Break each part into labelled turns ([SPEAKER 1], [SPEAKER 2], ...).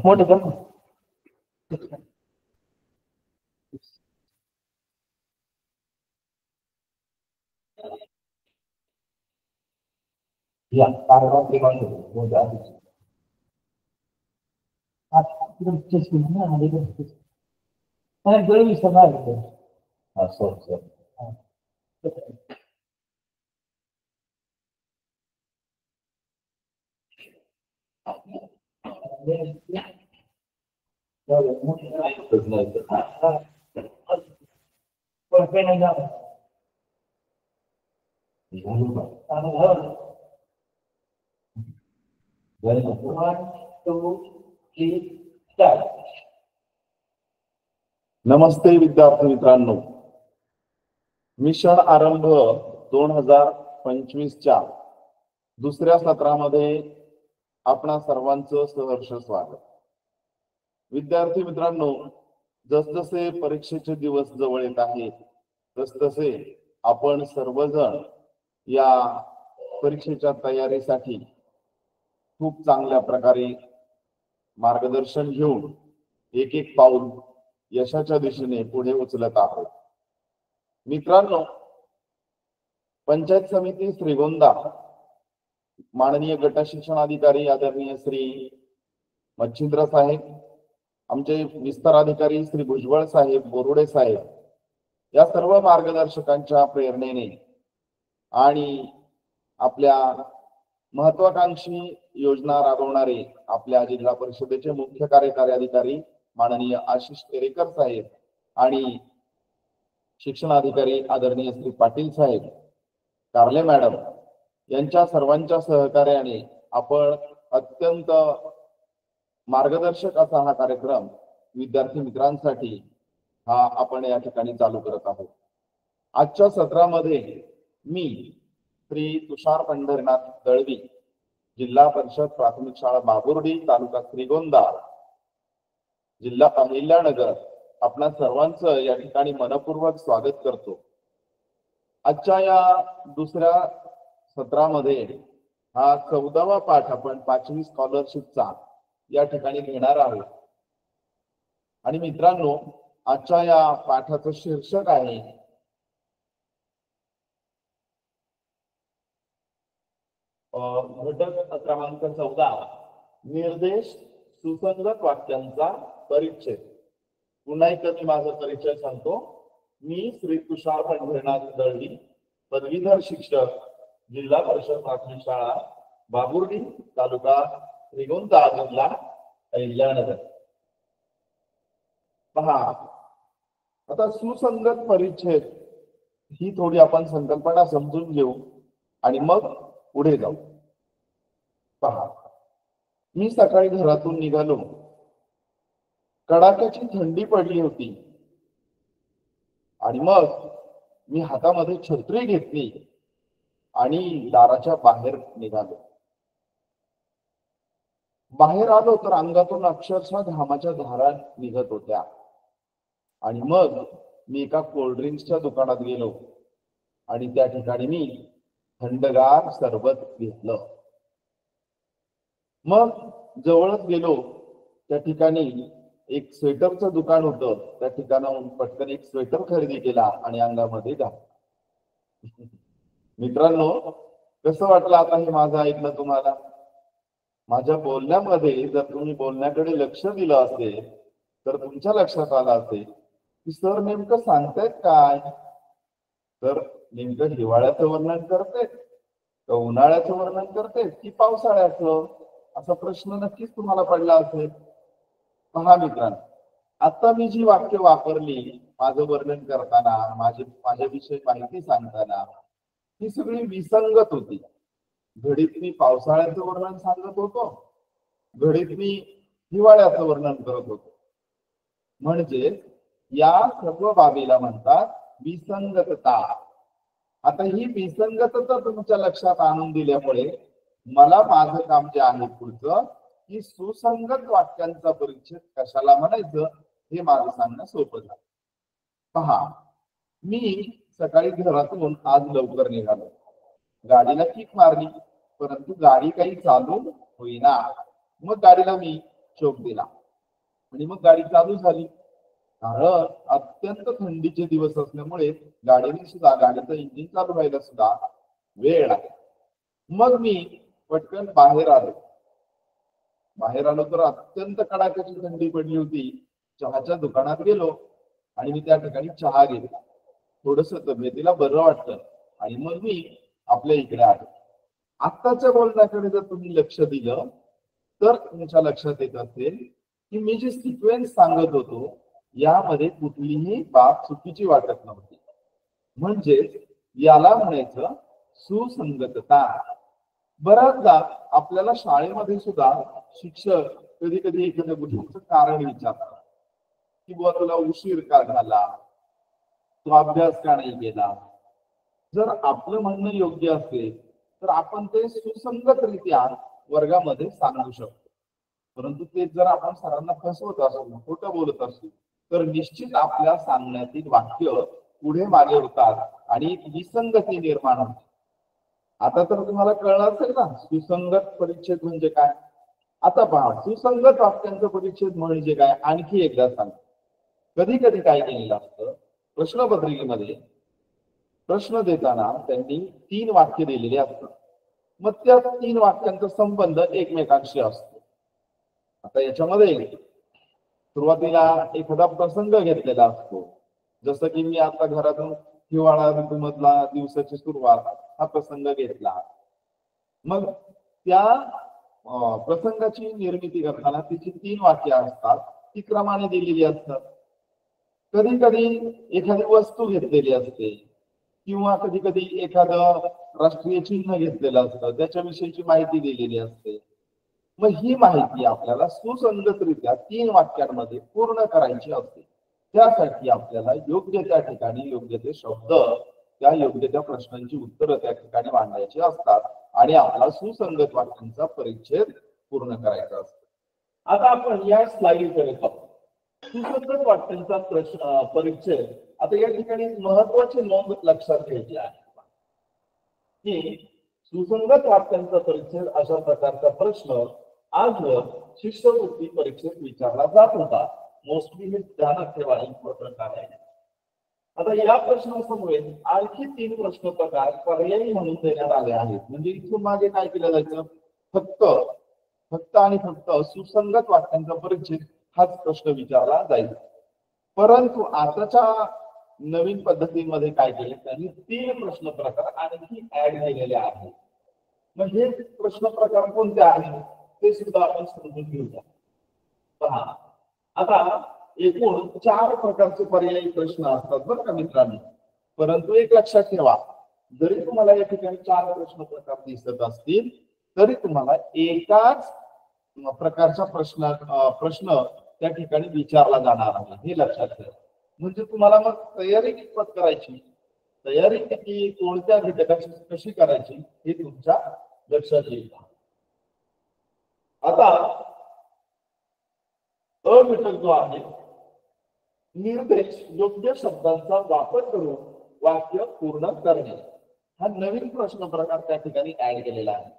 [SPEAKER 1] मोठं कर. या कारवाई
[SPEAKER 2] नमस्ते विद्यार्थी मित्रांनो, मिशन आरंभ 2025च्या दुसऱ्या सत्रामध्ये आपणा सर्वांचं सहर्ष स्वागत. विद्यार्थी मित्रांनो, जसजसे परीक्षेचे दिवस जवळ येत आहेत तसतसे आपण सर्वजण या परीक्षेच्या तयारीसाठी खूप चांगल्या प्रकारे मार्गदर्शन घेऊन एक एक पाऊल यशाच्या दिशेने पुढे उचलत आहोत. मित्रांनो, पंचायत समिती श्रीगोंदा माननीय गट शिक्षणाधिकारी आदरणीय श्री मच्छिंद्र साहेब, आमचे विस्तार अधिकारी श्री भुजबळ साहेब, बोरुडे साहेब, या सर्व मार्गदर्शकांच्या प्रेरणेने आणि आपल्या महत्वाकांक्षी योजना राबवणारे आपल्या जिल्हा परिषदेचे मुख्य कार्यकारी अधिकारी माननीय आशिष टेरेकर साहेब आणि शिक्षणाधिकारी आदरणीय श्री पाटील साहेब, कारले मॅडम यांच्या सर्वांच्या सहकार्याने आपण अत्यंत मार्गदर्शक असा हा कार्यक्रम विद्यार्थी मित्रांसाठी हा आपण या ठिकाणी चालू करत आहोत. आजच्या सत्रामध्ये मी श्री तुषार पंढरीनाथ दळवी, जिल्हा परिषद प्राथमिक शाळा बाबुर्डी, तालुका श्रीगोंदा, जिल्हा अहिल्यानगर, आपणा सर्वांचं या ठिकाणी मनपूर्वक स्वागत करतो. आजच्या या दुसऱ्या सत्रामध्ये हा 14वा पाठ आपण 5वी स्कॉलरशिपचा या ठिकाणी घेणार आहोत. आणि मित्रांनो, आजच्या या पाठाचं शीर्षक आहे घटक क्रमांक 14, निर्देश सुसंगत वाक्यांचा परिचय. पुन्हा एकदा मी माझा परिचय सांगतो. मी श्री तुषार पंढरीनाथ दळवी, पदवीधर शिक्षक, जिल्हा परिषद प्राथमिक शाळा बाबुर्डी, तालुका श्रीगोंदा, जिल्हा अहिल्यानगर. पहा, आता सुसंगत परिच्छेद ही थोडी आपण संकल्पना समजून घेऊ आणि मग पुढे जाऊ. पहा, मी सकाळी घरातून निघालो. कडाक्याची थंडी पडली होती आणि मग मी हातामध्ये छत्री घेतली आणि दाराच्या बाहेर निघालो. बाहेर आलो तर अंगातून अक्षरशः घामाच्या धारा निघत होत्या. आणि मग मी एका कोल्ड्रिंक्सच्या दुकानात गेलो आणि त्या ठिकाणी मी थंडगार सरबत घेतलं. मग जवळच गेलो, त्या ठिकाणी एक स्वेटरचं दुकान होतं. त्या ठिकाणाहून पटकन एक स्वेटर खरेदी केला आणि अंगामध्ये घातला. मित्रांनो, कसं वाटलं आता हे माझं ऐकलं तुम्हाला? माझ्या बोलण्यामध्ये जर तुम्ही बोलण्याकडे लक्ष दिलं असेल तर तुमच्या लक्षात आलं असेल की सर नेमकं सांगतायत काय. तर नेमकं हिवाळ्याचं वर्णन करते का उन्हाळ्याचं वर्णन करते की पावसाळ्याचं, असा प्रश्न नक्कीच तुम्हाला पडला असेल. पहा मित्रांनो, आता मी जी वाक्य वापरली माझं वर्णन करताना, माझ्याविषयी माहिती सांगताना, ही सगळी विसंगत होती. घडीत मी पावसाळ्याचं वर्णन सांगत होतो, घडीत मी हिवाळ्याचं वर्णन करत होतो. म्हणजे या सर्व बाबीला म्हणतात विसंगतता. आता ही विसंगतता तुमच्या लक्षात आणून दिल्यामुळे मला माझं काम जे आहे पुढचं की सुसंगत वाक्यांचा परिच्छेद कशाला म्हणायचं हे माझं सांगणं सोपं झालं. पहा, मी सकाळी घरातून आज लवकर निघालो, गाडीला किक मारली, परंतु गाडी काही चालू होईना. मग गाडीला मी शोक दिला आणि मग गाडी चालू झाली. कारण अत्यंत थंडीचे दिवस असल्यामुळे गाडीचं इंजिन चालू व्हायला सुद्धा वेळ लागला. मग मी पटकन बाहेर आलो तर अत्यंत कडाक्याची थंडी पडली होती. चहाच्या दुकानात गेलो आणि मी त्या ठिकाणी चहा घेतला. थोडस तब्येतीला बरं वाटतं आणि मग मी आपल्या इकडे आलो. आत्ताच्या बोलण्याकडे जर तुम्ही लक्ष दिलं तर तुमच्या लक्षात येत असेल की मी जी सिक्वेन्स सांगत होतो यामध्ये कुठलीही बाब चुकीची वाटत नव्हती. म्हणजे याला म्हणायचं सुसंगतता. बऱ्याचदा आपल्याला शाळेमध्ये सुद्धा शिक्षक कधी कधी एखाद्या गोष्टीचं कारण विचारतात की बुवा तुला उशीर का झाला, तू अभ्यास का नाही केला. जर आपलं म्हणणं योग्य असेल तर आपण ते सुसंगतरित्या वर्गामध्ये सांगू शकतो. परंतु ते जर आपण सरांना फसवत असू, खोटं बोलत असू, तर निश्चित आपल्या सांगण्यातील वाक्य पुढे मागे होतात आणि एक विसंगती निर्माण होते. आता तर तुम्हाला कळलं असेल ना सुसंगत परिच्छेद म्हणजे काय. आता पहा, सुसंगत वाक्यांचा परिच्छेद म्हणजे काय आणखी एकदा सांग. कधी कधी काय केलेलं असतं, प्रश्नपत्रिकेमध्ये प्रश्न देताना त्यांनी 3 वाक्य दिलेली असतात. मग त्या 3 वाक्यांचा संबंध एकमेकांशी असतो. आता याच्यामध्ये सुरुवातीला एखादा प्रसंग घेतलेला असतो. जसं की मी आता घरातून हिवाळा ऋतूमधला दिवसाची सुरुवात हा प्रसंग घेतला. मग त्या प्रसंगाची निर्मिती करताना तिची 3 वाक्य असतात, ती क्रमाने दिलेली असतात. कधी कधी एखादी वस्तू घेतलेली असते किंवा कधी कधी एखादं राष्ट्रीय चिन्ह घेतलेलं असतं, त्याच्याविषयीची माहिती दिलेली असते. मग ही माहिती आपल्याला सुसंगतरित्या 3 वाक्यांमध्ये पूर्ण करायची असते. त्यासाठी आपल्याला योग्य त्या ठिकाणी योग्य ते शब्द, त्या योग्य त्या प्रश्नांची उत्तरं त्या ठिकाणी मांडायची असतात आणि आपला सुसंगत वाक्यांचा परिच्छेद पूर्ण करायचा असतो. आता आपण या स्लाइडकडे पाहू. सुसंगत वाक्यांचा परिच्छेद. आता या ठिकाणी महत्वाची नोंद लक्षात घ्यायची आहे की सुसंगत वाक्यांचा परिच्छेद अशा प्रकारचा प्रश्न आजवर शिष्यवृत्ती परीक्षेत विचारला जात होता. मोस्टली हे ध्यानात ठेवा, इम्पॉर्टंट आहे. आता या प्रश्नासमोर आणखी 3 प्रश्न प्रकार पर्यायी म्हणून देण्यात आले आहेत. म्हणजे इथून मागे काय केलं जायचं, फक्त आणि फक्त सुसंगत वाक्यांचा परिच्छेद हाच प्रश्न विचारला जाईल. परंतु आताच्या नवीन पद्धतीमध्ये काय केले, त्यांनी 3 प्रश्न प्रकार आणखी ऍड केलेले आहेत. मग हे प्रश्न प्रकार कोणते आहेत ते सुद्धा आपण समजून घेऊया. पहा, आता एकूण 4 प्रकारचे पर्यायी प्रश्न असतात बरं का मित्रांनो. परंतु एक लक्षात ठेवा, जरी तुम्हाला या ठिकाणी 4 प्रश्न प्रकार दिसत असतील तरी तुम्हाला एकाच प्रकारचा प्रश्न त्या ठिकाणी विचारला जाणार आहे, हे लक्षात ठेवा. म्हणजे तुम्हाला मग तयारी कितपत करायची, तयारी किती, कोणत्या घटकाची कशी करायची हे तुमच्या लक्षात येईल. आता अ घटक जो आहे, निर्देश योग्य शब्दांचा वापर करून वाक्य पूर्ण करणे, हा नवीन प्रश्न प्रकार त्या ठिकाणी ऍड केलेला आहे.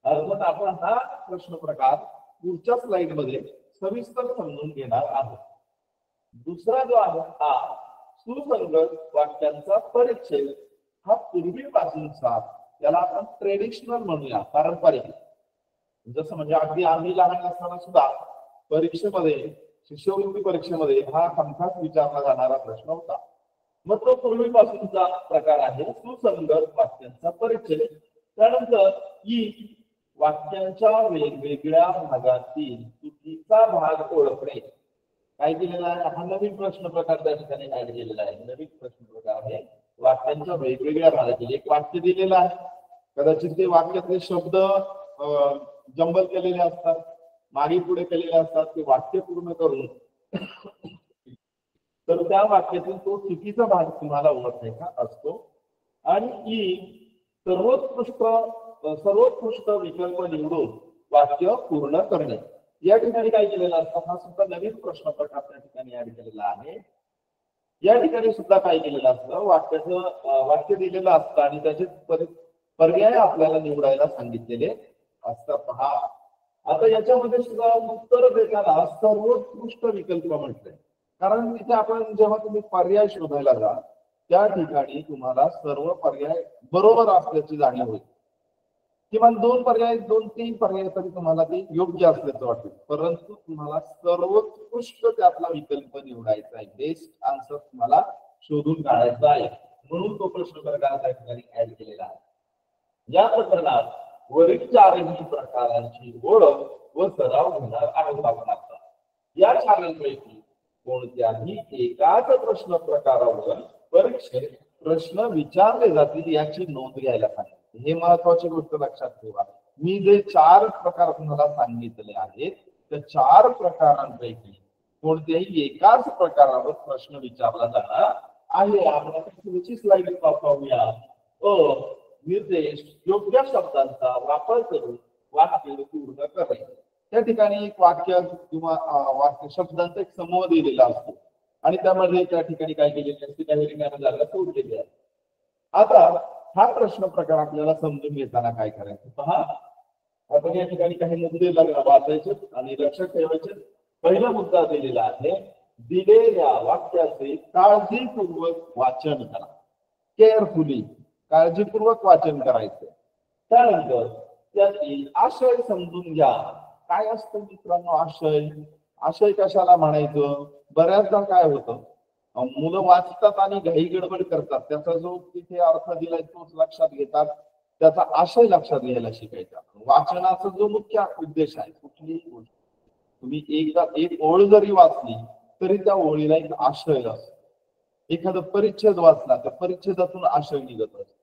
[SPEAKER 2] अर्थात आपण हा प्रश्न प्रकार पुढच्या स्लाइड मध्ये सविस्तर समजून घेणार आहोत. दुसरा जो आहे हा सुसंगत वाक्यांचा परिच्छेद, हा पूर्वीपासूनचा, त्याला आपण ट्रेडिशनल म्हणूया, पारंपरिक. जसं म्हणजे अगदी आम्ही लहान असताना सुद्धा परीक्षेमध्ये, शिष्यवृत्ती परीक्षेमध्ये हा हमखास विचारला जाणारा प्रश्न होता. मग तो पूर्वीपासूनचा प्रकार आहे सुसंगत वाक्यांचा परिचय. त्यानंतर ई वाक्यांच्या वेगवेगळ्या भागातील चुकीचा भाग ओळखणे. काय केलेला आहे, हा नवीन प्रश्न प्रकार त्या ठिकाणी ऍड केलेला आहे. नवीन प्रश्न प्रकार आहे वाक्यांच्या वेगवेगळ्या भागातील. एक वाक्य दिलेलं आहे, कदाचित ते वाक्यातले शब्द जंबल केलेले असतात, मागे पुढे केलेले असतात. ते वाक्य पूर्ण करून तर त्या वाक्यातून तो चुकीचा भाग तुम्हाला ओळखायचा असतो. आणि ई सर्वोत्कृष्ट विकल्प निवडून वाक्य पूर्ण करणे. या ठिकाणी काय केलेलं असतं, हा सुद्धा नवीन प्रश्न प्रकार त्या ठिकाणी ऍड केलेला आहे. या ठिकाणी सुद्धा काय केलेलं असतं, वाक्य दिलेलं असतं आणि त्याचे पर्याय आपल्याला निवडायला सांगितलेले असतात. पहा आता याच्यामध्ये सुद्धा उत्तर देताना सर्वोत्कृष्ट विकल्प म्हटलंय, कारण तिथे आपण जेव्हा तुम्ही पर्याय शोधायला जा त्या ठिकाणी तुम्हाला सर्व पर्याय बरोबर असल्याची जाणीव होईल. किमान 2-3 पर्याय तरी तुम्हाला ते योग्य असल्याचं वाटेल, परंतु तुम्हाला सर्वोत्कृष्ट त्यातला विकल्प निवडायचा आहे. बेस्ट आन्सर तुम्हाला शोधून काढायचा आहे, म्हणून तो प्रश्न प्रकार त्या ठिकाणी ऍड केलेला आहे. या प्रकरणात वरील चारही प्रकारांची ओळख व सराव होणार आहे. आपण या चारांपैकी कोणत्याही एकाच प्रश्न प्रकारावर परीक्षेत प्रश्न विचारले जातील याची नोंद घ्यायला पाहिजे. हे महत्वाची गोष्ट लक्षात ठेवा. मी जे 4 प्रकार तुम्हाला सांगितले आहेत त्या 4 प्रकारांपैकी कोणत्याही एकाच प्रकारावर प्रश्न विचारला जाणार आहे. आपण पुढची स्लाइड पाहूया. निर्देश योग्य शब्दांचा वापर करून वाक्य पूर्ण करणे. त्या ठिकाणी एक वाक्य किंवा वाक्य शब्दांचा एक समूह दिलेला असतो आणि त्यामध्ये त्या ठिकाणी काय केलेले असते, काही ठिकाणी जागा सोडलेली आहे. आता हा प्रश्न प्रकार आपल्याला समजून घेताना काय करायचं पहा. आपण या ठिकाणी काही मुद्दे वाचायचे आणि लक्षात ठेवायचे. पहिला मुद्दा दिलेला आहे, दिलेल्या वाक्याचे काळजीपूर्वक वाचन करा. केअरफुली, काळजीपूर्वक वाचन करायचं. त्यानंतर त्यातील आशय समजून घ्या. काय असतं मित्रांनो आशय? आशय कशाला म्हणायचं? बऱ्याचदा काय होतं, मुलं वाचतात आणि घाई गडबड करतात. त्याचा जो तिथे अर्थ दिलाय तोच लक्षात घेतात, त्याचा आशय लक्षात घ्यायला शिकायचा. वाचनाचा जो मुख्य उद्देश आहे, कुठलीही गोष्ट तुम्ही एकदा एक ओळ जरी वाचली तरी त्या ओळीला एक आशय असतो. एखादा परिच्छेद वाचला तर परिच्छेदातून आशय निघत असतो.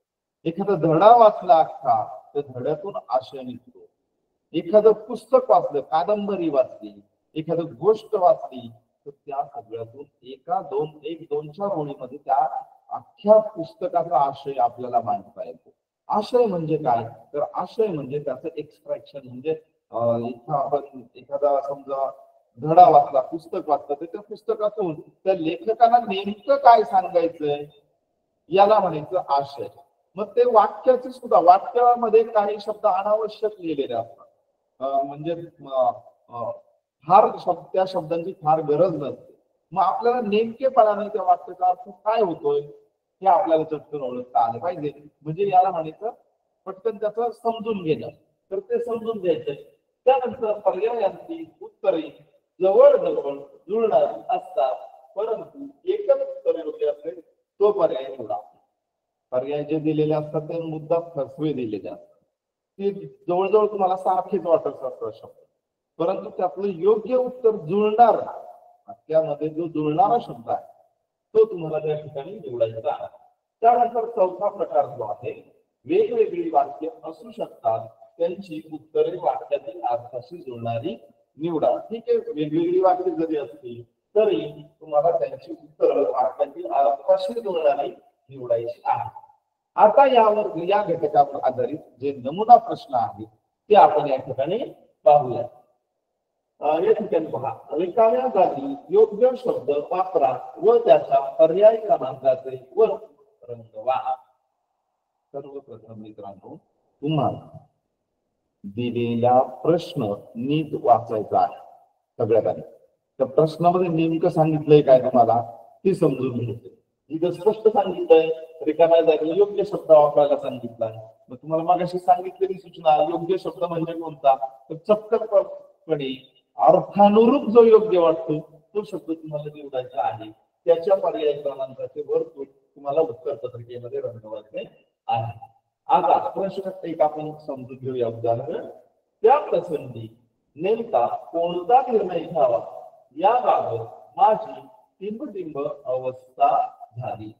[SPEAKER 2] एखादा धडा वाचला अख्खा तर धड्यातून आशय निघतो. एखादं पुस्तक वाचलं, कादंबरी वाचली, एखादी गोष्ट वाचली तर त्या सगळ्यातून 1-2-4 ओळीमध्ये त्या अख्ख्या पुस्तकाचा आशय आपल्याला मांडता येतो. आशय म्हणजे काय? तर आशय म्हणजे त्याचं एक्सट्रॅक्शन. म्हणजे इथं आपण एखादा समजा धडा वाचला, पुस्तक वाचलं तर त्या पुस्तकातून त्या लेखकाला नेमकं काय सांगायचंय याला म्हणायचं आशय. मग ते वाक्याचे सुद्धा, वाक्यामध्ये काही शब्द अनावश्यक लिहिलेले असतात, म्हणजे त्या शब्दांची फार गरज नसते. मग आपल्याला नेमकेपणाने त्या वाक्याचा अर्थ काय होतोय हे आपल्याला चटकन ओळखता आलं पाहिजे. म्हणजे याला म्हणायचं पटकन त्याचं समजून घेणं. तर ते समजून घ्यायचंय. त्यानंतर पर्यायांची उत्तरे जवळजवळ जुळणारी असतात, परंतु एकच उत्तर योग्य असेल तो पर्याय निवडा. पर्याय जे दिलेले असतात ते मुद्दा फसवे दिलेले असतात. ते जवळजवळ तुम्हाला सारखेच वाटत असतात शब्द, परंतु त्यातलं योग्य उत्तर जुळणार, त्यामध्ये जो जुळणारा शब्द आहे तो तुम्हाला त्या ठिकाणी निवडायचा आहे. त्यानंतर चौथा प्रकार जो आहे, वेगवेगळी वाक्य असू शकतात, त्यांची उत्तरे वाक्यातील अर्थाशी जुळणारी निवडा. ठीक आहे, वेगवेगळी वाक्य जरी असतील तरी तुम्हाला त्यांची उत्तर वाक्यातील अर्थाशी जुळणारी निवडायची आहे. आता या घटकावर आधारित जे नमुना प्रश्न आहेत ते आपण या ठिकाणी पाहूया. या ठिकाणी पहा, रिकाम्या जागी योग्य शब्द वापरा व त्याच्या पर्याय क्रमांकाचे वर रंगवा. सर्वप्रथम मित्रांनो, तुम्हाला दिलेला प्रश्न नीट वाचायचा आहे. सगळ्यात आधी त्या प्रश्नामध्ये नेमकं सांगितलंय काय तुम्हाला ती समजून घ्यायचं. इथं स्पष्ट सांगितलंय रिकाम्या जागी योग्य शब्द वापरायला सांगितलाय. मग तुम्हाला मागाशी सांगितलेली सूचना, योग्य शब्द म्हणजे कोणता? तर चपखलपणे अर्थानुरूप जो योग्य वाटतो तो शब्द तुम्हाला निवडायचा आहे. त्याच्या पर्याय क्रमांकाचे वर्तुळ तुम्हाला उत्तर पत्रिकेमध्ये रंगवायचे आहे. आता प्रश्न एक आपण समजून घेऊया उदाहरण. त्या प्रसंगी नेमका कोणता निर्णय घ्यावा याबाबत माझी टिंबटिंब अवस्था झाली.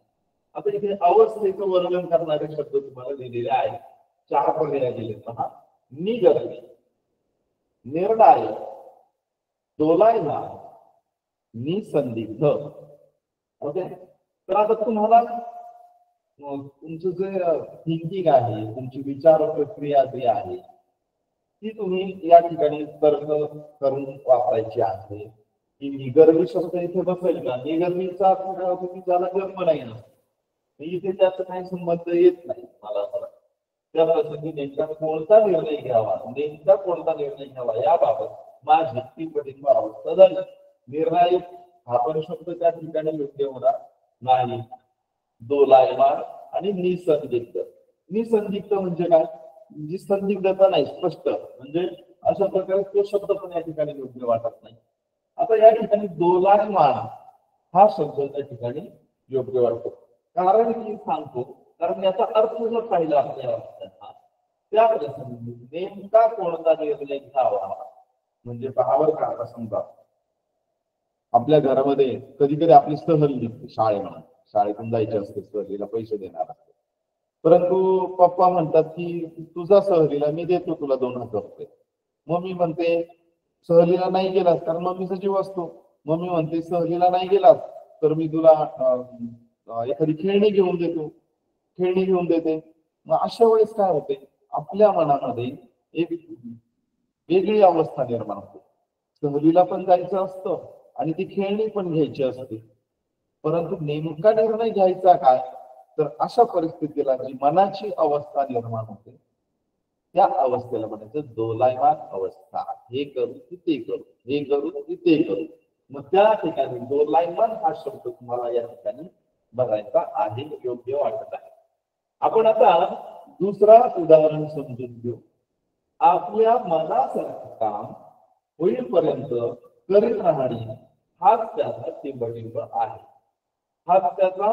[SPEAKER 2] आता इथे अवस्थेचं वर्णन करणारे शब्द तुम्हाला लिहिलेले आहेत. 4 पर्याय दिले पहा. निगर्वी, निर्णायक, डोलायमान, निसंदिग्ध. ओके. तर आता तुम्हाला तुमचं जे थिंकिंग आहे, तुमची विचार प्रक्रिया जी आहे ती तुम्ही या ठिकाणी तर्क करून वापरायची आहे. की निगर्वी शब्द इथे बसेल का? निगर्वीचा अर्थ काय होतो की ज्याला गर्म नाही ना, इथे त्याचा काही संबंध येत नाही. मला असं वाटतं त्या प्रसंगी नेमका कोणता निर्णय घ्यावा, नेमका कोणता निर्णय घ्यावा याबाबत माझी टिंबटिंब अवस्था झाली. निर्णायक हा पण शब्द त्या ठिकाणी योग्य होणार नाही. डोलायमान आणि निसंदिग्ध. निसंदिग्ध म्हणजे काय? जी संदिग्धता नाही, स्पष्ट, म्हणजे अशा प्रकारे तो शब्द पण या ठिकाणी योग्य वाटत नाही. आता या ठिकाणी डोलायमान हा शब्द त्या ठिकाणी योग्य वाटतो. कारण की सांगतो, कारण याचा अर्थ जर पाहिला आपल्याला त्या प्रसंगी नेमका कोणता निर्णय घ्यावा म्हणजे पहावर का. आता समजा आपल्या घरामध्ये कधी कधी आपली सहल निघते शाळेतून जायची असते, सहलीला पैसे देणार असते. परंतु पप्पा म्हणतात की तुझा सहलीला मी देतो तुला 2,000 रुपये. मम्मी म्हणते सहलीला नाही गेलास, कारण मम्मीचा जीव असतो. मम्मी म्हणते सहलीला नाही गेलास तर मी तुला एखादी खेळणी घेऊन देते. मग अशा वेळेस काय होते, आपल्या मनामध्ये एक वेगळी अवस्था निर्माण होते. सहलीला पण जायचं असतं आणि ती खेळणी पण घ्यायची असते, परंतु नेमका निर्णय घ्यायचा काय, तर अशा परिस्थितीला जी मनाची अवस्था निर्माण होते त्या अवस्थेला म्हणायचं डोलायमान अवस्था. हे करू की ते करू, हे करू की ते करू. मग त्या ठिकाणी डोलायमान हा शब्द तुम्हाला या ठिकाणी बघायचा आहे, योग्य वाटत आहे. आपण आता दुसरा उदाहरण समजून घेऊ. आपल्या मनासारखं काम होईपर्यंत करीत राहणे हाच त्याचा टिंबटिंब आहे. हाच त्याचा.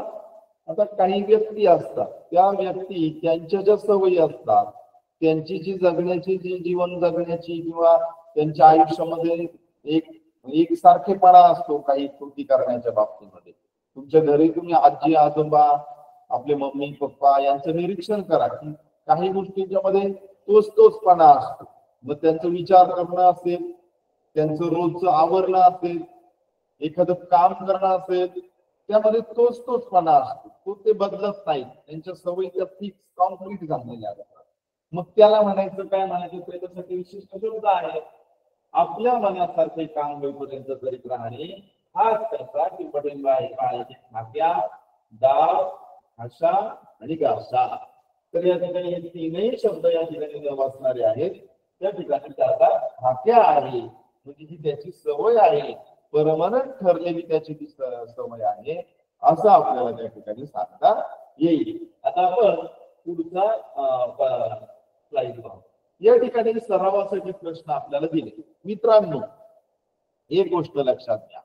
[SPEAKER 2] आता काही व्यक्ती असतात, त्या व्यक्ती त्यांच्या ज्या सवयी असतात, त्यांची जी जगण्याची जी जीवन जगण्याची किंवा त्यांच्या आयुष्यामध्ये एक सारखेपणा असतो काही कृती करण्याच्या बाबतीमध्ये. तुमच्या घरी तुम्ही आजी आजोबा आपले मम्मी पप्पा यांचं निरीक्षण करा की काही गोष्टींच्या मध्ये तोचपणा असतो. मग त्यांचा विचार करणं असेल, त्यांचं रोजचं आवरणं असेल, एखादं काम करणं असेल, त्यामध्ये तोचपणा असतो. तो ते बदलत नाही. त्यांच्या सवयी त्या फिक्स कॉन्क्रीट झालेल्या असतात. मग त्याला म्हणायचं काय, म्हणायचं त्याच्यासाठी विशिष्ट शब्द आहे. आपल्या मनासारखे काम होईपर्यंत करीत राहणे हाच त्याचा टिंबटिंब आहे. खाक्या, डाळ, भाषा आणि गासा. तर या ठिकाणी हे तीनही शब्द या ठिकाणी वाचणारे आहेत. त्या ठिकाणी त्याचा खाक्या आहे म्हणजे ही त्याची सवय आहे, परमनंट ठरलेली त्याची ती सवय आहे, असं आपल्याला त्या ठिकाणी सांगता येईल. आता आपण पुढचा स्लाइड पाहू. या ठिकाणी सरावासाठी प्रश्न आपल्याला दिले. मित्रांनो, एक गोष्ट लक्षात घ्या.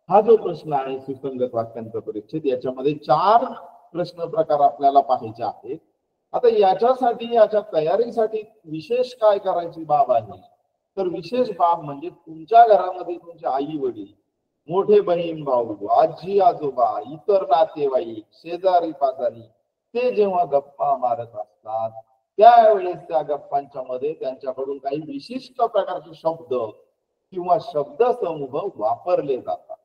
[SPEAKER 2] हा जो प्रश्न आहे सुसंगत वाक्यांचा परिच्छेद, याच्यामध्ये 4 प्रश्न प्रकार आपल्याला पाहायचे आहेत. आता याच्यासाठी, याच्या तयारीसाठी विशेष काय करायची बाब आहे, तर विशेष बाब म्हणजे तुमच्या घरामध्ये तुमचे आई वडील, मोठे बहीण भाऊ, आजी आजोबा, इतर नातेवाईक, शेजारी पाजारी, ते जेव्हा गप्पा मारत असतात त्यावेळेस त्या गप्पांच्या मध्ये त्यांच्याकडून काही विशिष्ट प्रकारचे शब्द किंवा शब्द समूह वापरले जातात.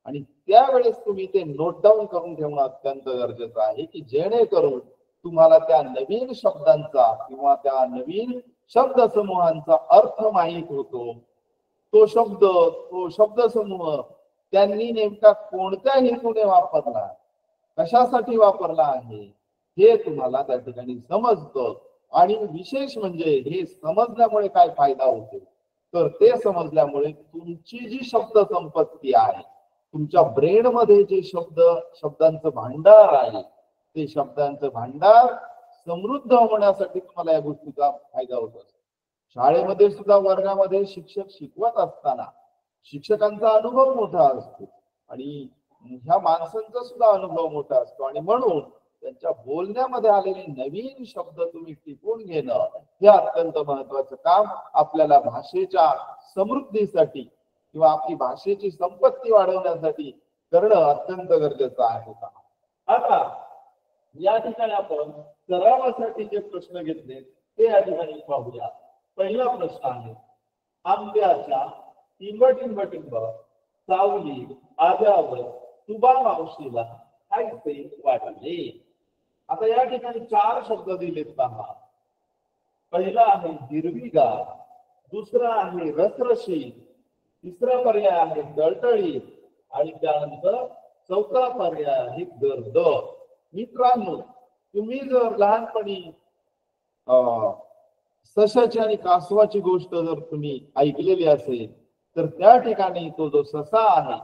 [SPEAKER 2] आणि त्यावेळेस तुम्ही ते नोट डाऊन करून ठेवणं अत्यंत गरजेचं आहे की जेणेकरून तुम्हाला त्या नवीन शब्दांचा किंवा त्या नवीन शब्द समूहांचा अर्थ माहीत होतो. तो शब्द समूह त्यांनी नेमका कोणत्या हेतूने वापरला, कशासाठी वापरला आहे हे तुम्हाला त्या ठिकाणी समजतं. आणि विशेष म्हणजे हे समजल्यामुळे काय फायदा होतो, तर ते समजल्यामुळे तुमची जी शब्द संपत्ती आहे, तुमच्या ब्रेन मध्ये जे शब्दांचं भांडार आहे, ते शब्दांचं भांडार समृद्ध होण्यासाठी तुम्हाला या गोष्टीचा फायदा होत असतो. शाळेमध्ये सुद्धा वर्गामध्ये शिक्षक शिकवत असताना शिक्षकांचा अनुभव मोठा असतो आणि ह्या माणसांचा सुद्धा अनुभव मोठा असतो आणि म्हणून त्यांच्या बोलण्यामध्ये आलेले नवीन शब्द तुम्ही टिपून घेणं हे अत्यंत महत्वाचं काम आपल्याला भाषेच्या समृद्धीसाठी किंवा आपली भाषेची संपत्ती वाढवण्यासाठी करणं अत्यंत गरजेचं आहे. आता या ठिकाणी आपण सरावासाठी जे प्रश्न घेतले ते या ठिकाणी पाहूया. पहिला प्रश्न आहे, आंब्याच्या टिंब सावली आल्यावर तुबा मावशीला खायचे वाटले. आता या ठिकाणी 4 शब्द दिलेत पहा. पहिला आहे हिरवीगार, दुसरा आहे रसरशीत, तिसरा पर्याय आहे टळटळीत आणि त्यानंतर चौथा पर्याय आहे गर्द. मित्रांनो, तुम्ही जर लहानपणी सशाची आणि कासवाची गोष्ट जर तुम्ही ऐकलेली असेल तर त्या ठिकाणी तो जो ससा आहे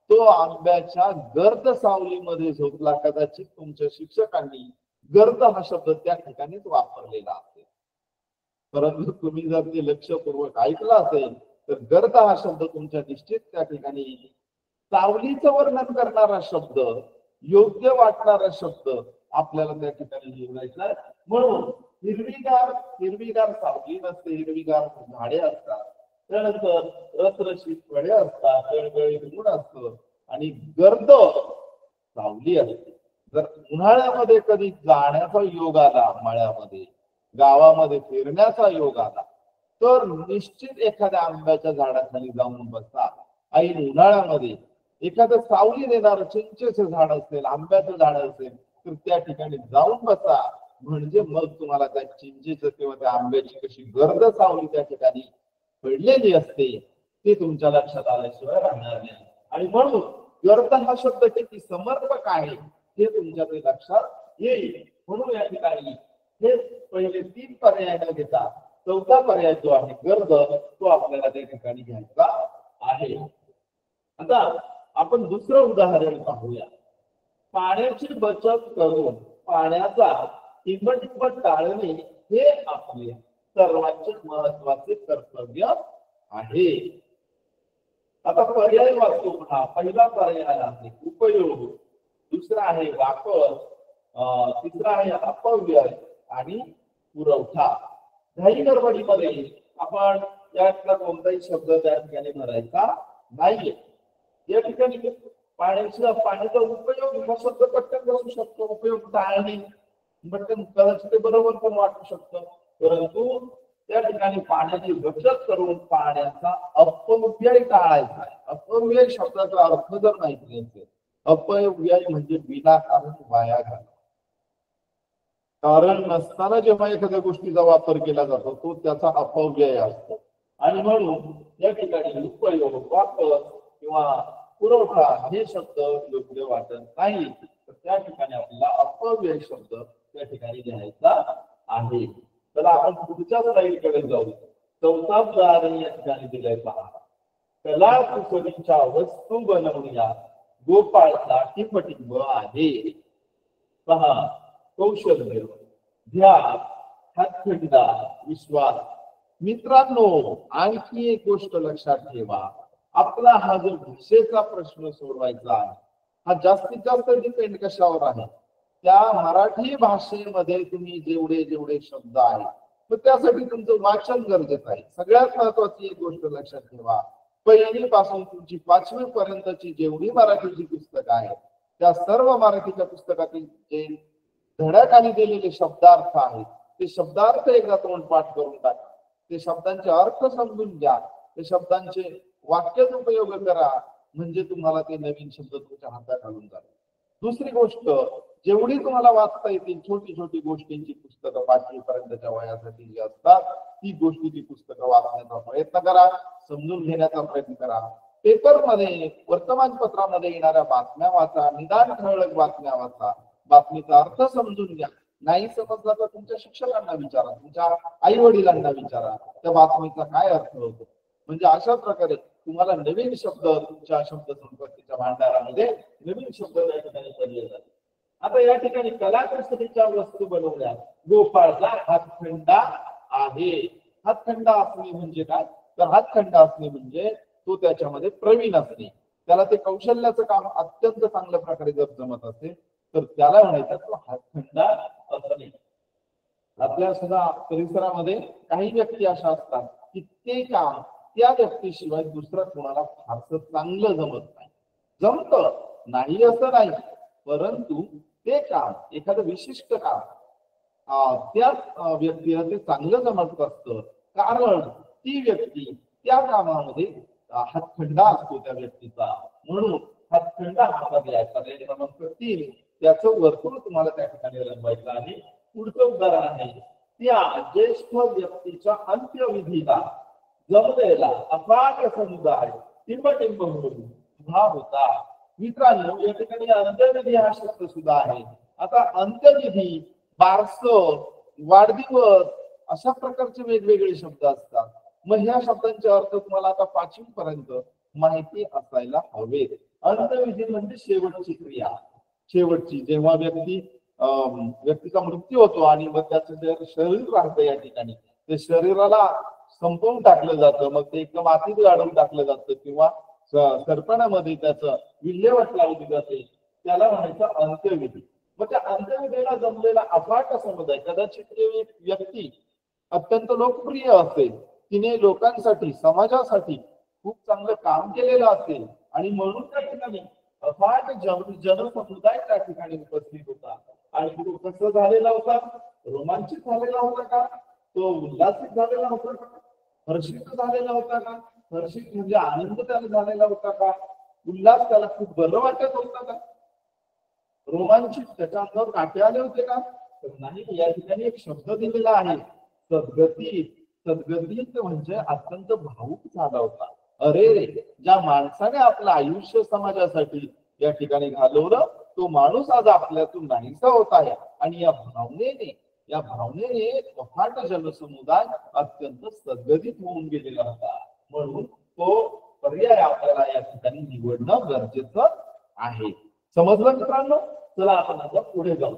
[SPEAKER 2] तो आंब्याच्या गर्द सावलीमध्ये झोपला. कदाचित तुमच्या शिक्षकांनी गर्द हा शब्द त्या ठिकाणीच वापरलेला असेल, परंतु तुम्ही जर ते लक्षपूर्वक ऐकला असेल तर गर्द हा शब्द तुमच्या निश्चित त्या ठिकाणी सावलीचं वर्णन करणारा शब्द, योग्य वाटणारा शब्द आपल्याला त्या ठिकाणी निवडायचा आहे. म्हणून हिरवीगार सावली नसते, हिरवीगार झाडे असतात, त्यानंतर रसरशीत फळे असतात, गळगळीत ऊन असतं आणि गर्द सावली असते. जर उन्हाळ्यामध्ये कधी जाण्याचा योग आला, मळ्यामध्ये गावामध्ये फिरण्याचा योग आला तर निश्चित एखाद्या आंब्याच्या झाडाखाली जाऊन बसा. ऐन उन्हाळ्यामध्ये एखादं सावली देणारं चिंचेचं झाड असेल, आंब्याचं झाड असेल तर त्या ठिकाणी जाऊन बसा. म्हणजे मग तुम्हाला त्या चिंचेचं किंवा त्या आंब्याची कशी गर्द सावली त्या ठिकाणी पडलेली असते ते तुमच्या लक्षात आल्याशिवाय राहणार नाही. आणि म्हणून गर्द हा शब्द किती समर्पक आहे हे तुमच्या ते लक्षात येईल. म्हणून या ठिकाणी हे पहिले 3 पर्याय न घेता चौथा पर्याय जो आहे गर्द तो आपल्याला त्या ठिकाणी घ्यायचा आहे. आता आपण दुसरं उदाहरण पाहूया. पाण्याची बचत करून पाण्याचा टिंब टाळणे हे आपले सर्वांचे महत्वाचे कर्तव्य आहे. आता पर्याय वाचतो पुन्हा. पहिला पर्याय आहे उपयोग, दुसरा आहे वापर, तिसरा आहे अपव्यय आणि पुरवठा. घाई गडबडीमध्ये आपण यातला कोणताही शब्द त्या ठिकाणी भरायचा नाहीये. या ठिकाणी पाण्याचा उपयोग हा शब्द पटकन बसू शकतो. उपयोग टाळणे पटकन कदाचित बरोबर पण वाटू शकतं, परंतु त्या ठिकाणी पाण्याची बचत करून पाण्याचा अपव्यय टाळायचा आहे. अपव्यय शब्दाचा अर्थ जर माहिती असेल, अपव्यय म्हणजे विनाकारण वाया घालणं. कारण नसताना जेव्हा एखाद्या गोष्टीचा वापर केला जातो तो त्याचा अपव्यय असतो. आणि म्हणून या ठिकाणी उपयोग, वापर किंवा पुरवठा हे शब्द योग्य वाटत नाही. तर त्या ठिकाणी आपल्याला अपव्यय शब्द त्या ठिकाणी घ्यायचा आहे. तर आपण पुढच्या स्लाईडकडे जाऊ. चौथा उदाहरण या ठिकाणी दिलंय पहा. कलाकुसरीच्या वस्तू बनवण्यात गोपाळचा टिंब आहे. पहा, कौशल्य, ध्यान, हातखंडा, विश्वास. मित्रांनो, आणखी एक गोष्ट लक्षात ठेवा. आपला हा जो भाषेचा प्रश्न सोडवायचा आहे हा जास्तीत जास्त डिपेंड कशावर आहे, त्या मराठी भाषेमध्ये तुम्ही जेवढे शब्द आहेत तर त्यासाठी तुमचं वाचन गरजेचं आहे. सगळ्यात महत्वाची एक गोष्ट लक्षात ठेवा. 1ली पासून तुमची 5वी पर्यंतची जेवढी मराठीची पुस्तकं आहेत त्या सर्व मराठीच्या पुस्तकातील जे धड्याखाली दिलेले शब्दार्थ आहेत ते शब्दार्थ एकदा तोंडपाठ करून टाका. ते शब्दांचे अर्थ समजून घ्या, ते शब्दांचे वाक्यात उपयोग करा, म्हणजे तुम्हाला ते नवीन शब्द तुमच्या हातात घालून जातात. दुसरी गोष्ट, जेवढी तुम्हाला वाचता येतील छोटी छोटी गोष्टींची पुस्तकं 5वी पर्यंतच्या वयासाठी जी असतात ती गोष्टीची पुस्तकं वाचण्याचा प्रयत्न करा, समजून घेण्याचा प्रयत्न करा. पेपरमध्ये, वर्तमानपत्रामध्ये येणाऱ्या बातम्या वाचा, निदान ठळक बातम्या वाचा, बातमीचा अर्थ समजून घ्या. नाही समजला तर तुमच्या शिक्षकांना विचारा, तुमच्या आई वडिलांना विचारा त्या बातमीचा काय अर्थ होतो. म्हणजे अशा प्रकारे तुम्हाला नवीन शब्द तुमच्या शब्द संपत्तीच्या भांडारामध्ये नवीन शब्द त्या ठिकाणी पडले जातात. आता या ठिकाणी कलाकुसरीच्या वस्तू बनवण्यात गोपाळचा हातखंडा आहे. हातखंडा असणे म्हणजे काय, तर हातखंडा असणे म्हणजे तो त्याच्यामध्ये प्रवीण असणे. त्याला ते कौशल्याचं काम अत्यंत चांगल्या प्रकारे जर जमत असेल तर त्याला म्हणायचं तो हातखंडा असं नाही. आपल्या सुद्धा परिसरामध्ये काही व्यक्ती अशा असतात की ते काम त्या व्यक्तीशिवाय दुसऱ्या कोणाला फारसं चांगलं जमत नाही. जमत नाही असं नाही, परंतु ते काम एखादं विशिष्ट काम त्याच व्यक्तीला ते चांगलं जमत असतं, कारण ती व्यक्ती त्या कामामध्ये हातखंडा असतो त्या व्यक्तीचा. म्हणून हातखंडा हातात घ्यायचा. क्रमांक 3 त्याचं वर्तुळ तुम्हाला त्या ठिकाणी रंगवायचं आहे. पुढचं उदाहरण आहे, त्या ज्येष्ठ व्यक्तीच्या अंत्यविधीला जमलेला अफाट समुदाय टिंबटिंब होऊन उभा होता. मित्रांनो, या ठिकाणी अंत्यविधी हा शब्द सुद्धा आहे. आता अंत्यविधी, बारस, वाढदिवस अशा प्रकारचे वेगवेगळे शब्द असतात. मग ह्या शब्दांचे अर्थ तुम्हाला आता 5वी पर्यंत माहिती असायला हवे. अंत्यविधी म्हणजे शेवटची क्रिया, शेवटची जेव्हा व्यक्तीचा मृत्यू होतो आणि मग त्याचं जे शरीर राहतं या ठिकाणी ते शरीराला संपवून टाकलं जातं, मग ते एकदम मातीत गाडून टाकलं जातं किंवा सरपणामध्ये त्याचं विल्हेवाट लावली जाते, त्याला म्हणायचं अंत्यविधी. मग त्या अंत्यविधीला जमलेला अफाट समुदाय, कदाचित ते एक व्यक्ती अत्यंत लोकप्रिय असेल, तिने लोकांसाठी समाजासाठी खूप चांगलं काम केलेलं असेल आणि म्हणून त्या ठिकाणी अफाट जनसमुदाय त्या ठिकाणी उपस्थित होता. आणि तो कसं झालेला होता? रोमांचित झालेला होता का? तो उल्हासित झालेला होता का? हर्षित झालेला होता का? हर्षित म्हणजे आनंद त्याला झालेला होता का? उल्हास त्याला खूप बरं वाटत होता का? रोमांचित त्याच्या अंगावर काटे आले होते का? तर नाही. या ठिकाणी एक शब्द दिलेला आहे, सद्गती. सद्गतीत म्हणजे अत्यंत भावुक झाला होता. अरे रे, ज्या माणसाने आपलं आयुष्य समाजासाठी या ठिकाणी घालवलं, तो माणूस आज आपल्यातून नाहीसा होत आहे. आणि या भावनेने अफाट जनसमुदाय अत्यंत सद्गतीत होऊन गेलेला होता. म्हणून तो पर्याय आपल्याला या ठिकाणी निवडणं गरजेचं आहे. समजलं मित्रांनो? चला आपण आता पुढे जाऊ.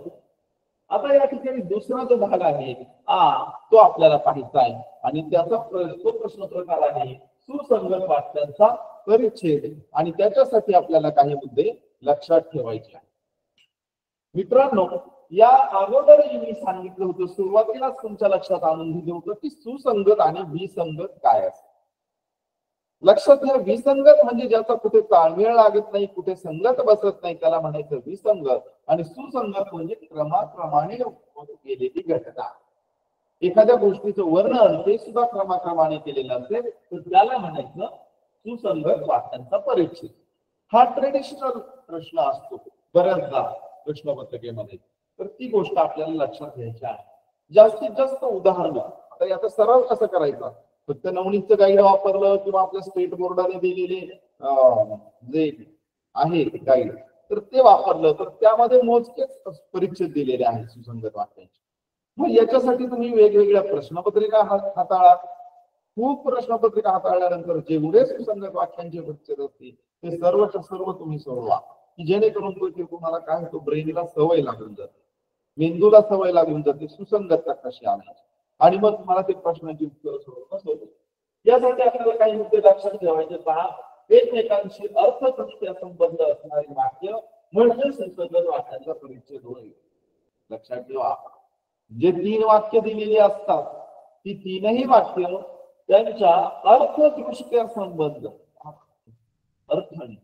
[SPEAKER 2] आता या ठिकाणी दुसरा जो भाग आहे तो आपल्याला पाहायचा आहे आणि त्याचा तो प्रश्न प्रकार आहे सुसंगत वाक्यांचा परिच्छेद. आणि त्याच्यासाठी आपल्याला काही मुद्दे लक्षात ठेवायचे आहेत. मित्रांनो, या अगोदरही मी सांगितलं होतं, सुरुवातीलाच तुमच्या लक्षात आणून दिलं होतं की सुसंगत आणि विसंगत काय असतं. लक्षात घ्या, विसंगत म्हणजे ज्याचा कुठे ताळमेळ लागत नाही, कुठे संगत बसत नाही, त्याला म्हणायचं विसंगत. आणि सुसंगत म्हणजे क्रमाक्रमाने केलेली घटना. एखाद्या गोष्टीचं वर्णन ते सुद्धा क्रमाक्रमाने केलेलं असेल तर त्याला म्हणायचं सुसंगत वाक्यांचा परिच्छेद. हा ट्रेडिशनल प्रश्न असतो बऱ्याचदा प्रश्नपत्रिकेमध्ये, तर ती गोष्ट आपल्याला लक्षात घ्यायची आहे. जास्तीत जास्त उदाहरणं. आता याचा सराव कसा करायचा? फक्त नवनीतचं गाईड वापरलं किंवा आपल्या स्टेट बोर्डाने दिलेले जे आहे गाईड तर ते वापरलं तर त्यामध्ये मोजकेच परिच्छेद दिलेले आहेत सुसंगत वाक्यांचे. मग याच्यासाठी तुम्ही वेगवेगळ्या प्रश्नपत्रिका हाताळा. खूप प्रश्नपत्रिका हाताळल्यानंतर जेवढे सुसंगत वाक्यांचे परिच्छेद असतील ते सर्वच्या सर्व तुम्ही सोडवा, की जेणेकरून तुम्हाला काय होतं, ब्रेनला सवय लागून जाते, मेंदूला सवय लागून जाते सुसंगतता कशी आणायची. आणि मग तुम्हाला ते प्रश्नांची उत्तर सोडवणं सोपं. यासाठी आपल्याला काही मुद्दे लक्षात ठेवायचे. पहा, एकमेकांशी अर्थदृष्ट्या संबंध असणारी वाक्य म्हणजे सुसंगत वाक्यांचा परिच्छेद होईल. लक्षात ठेवा, जे 3 वाक्य दिलेली असतात ती 3ही वाक्य त्यांच्या अर्थदृष्ट्या संबंध अर्थाने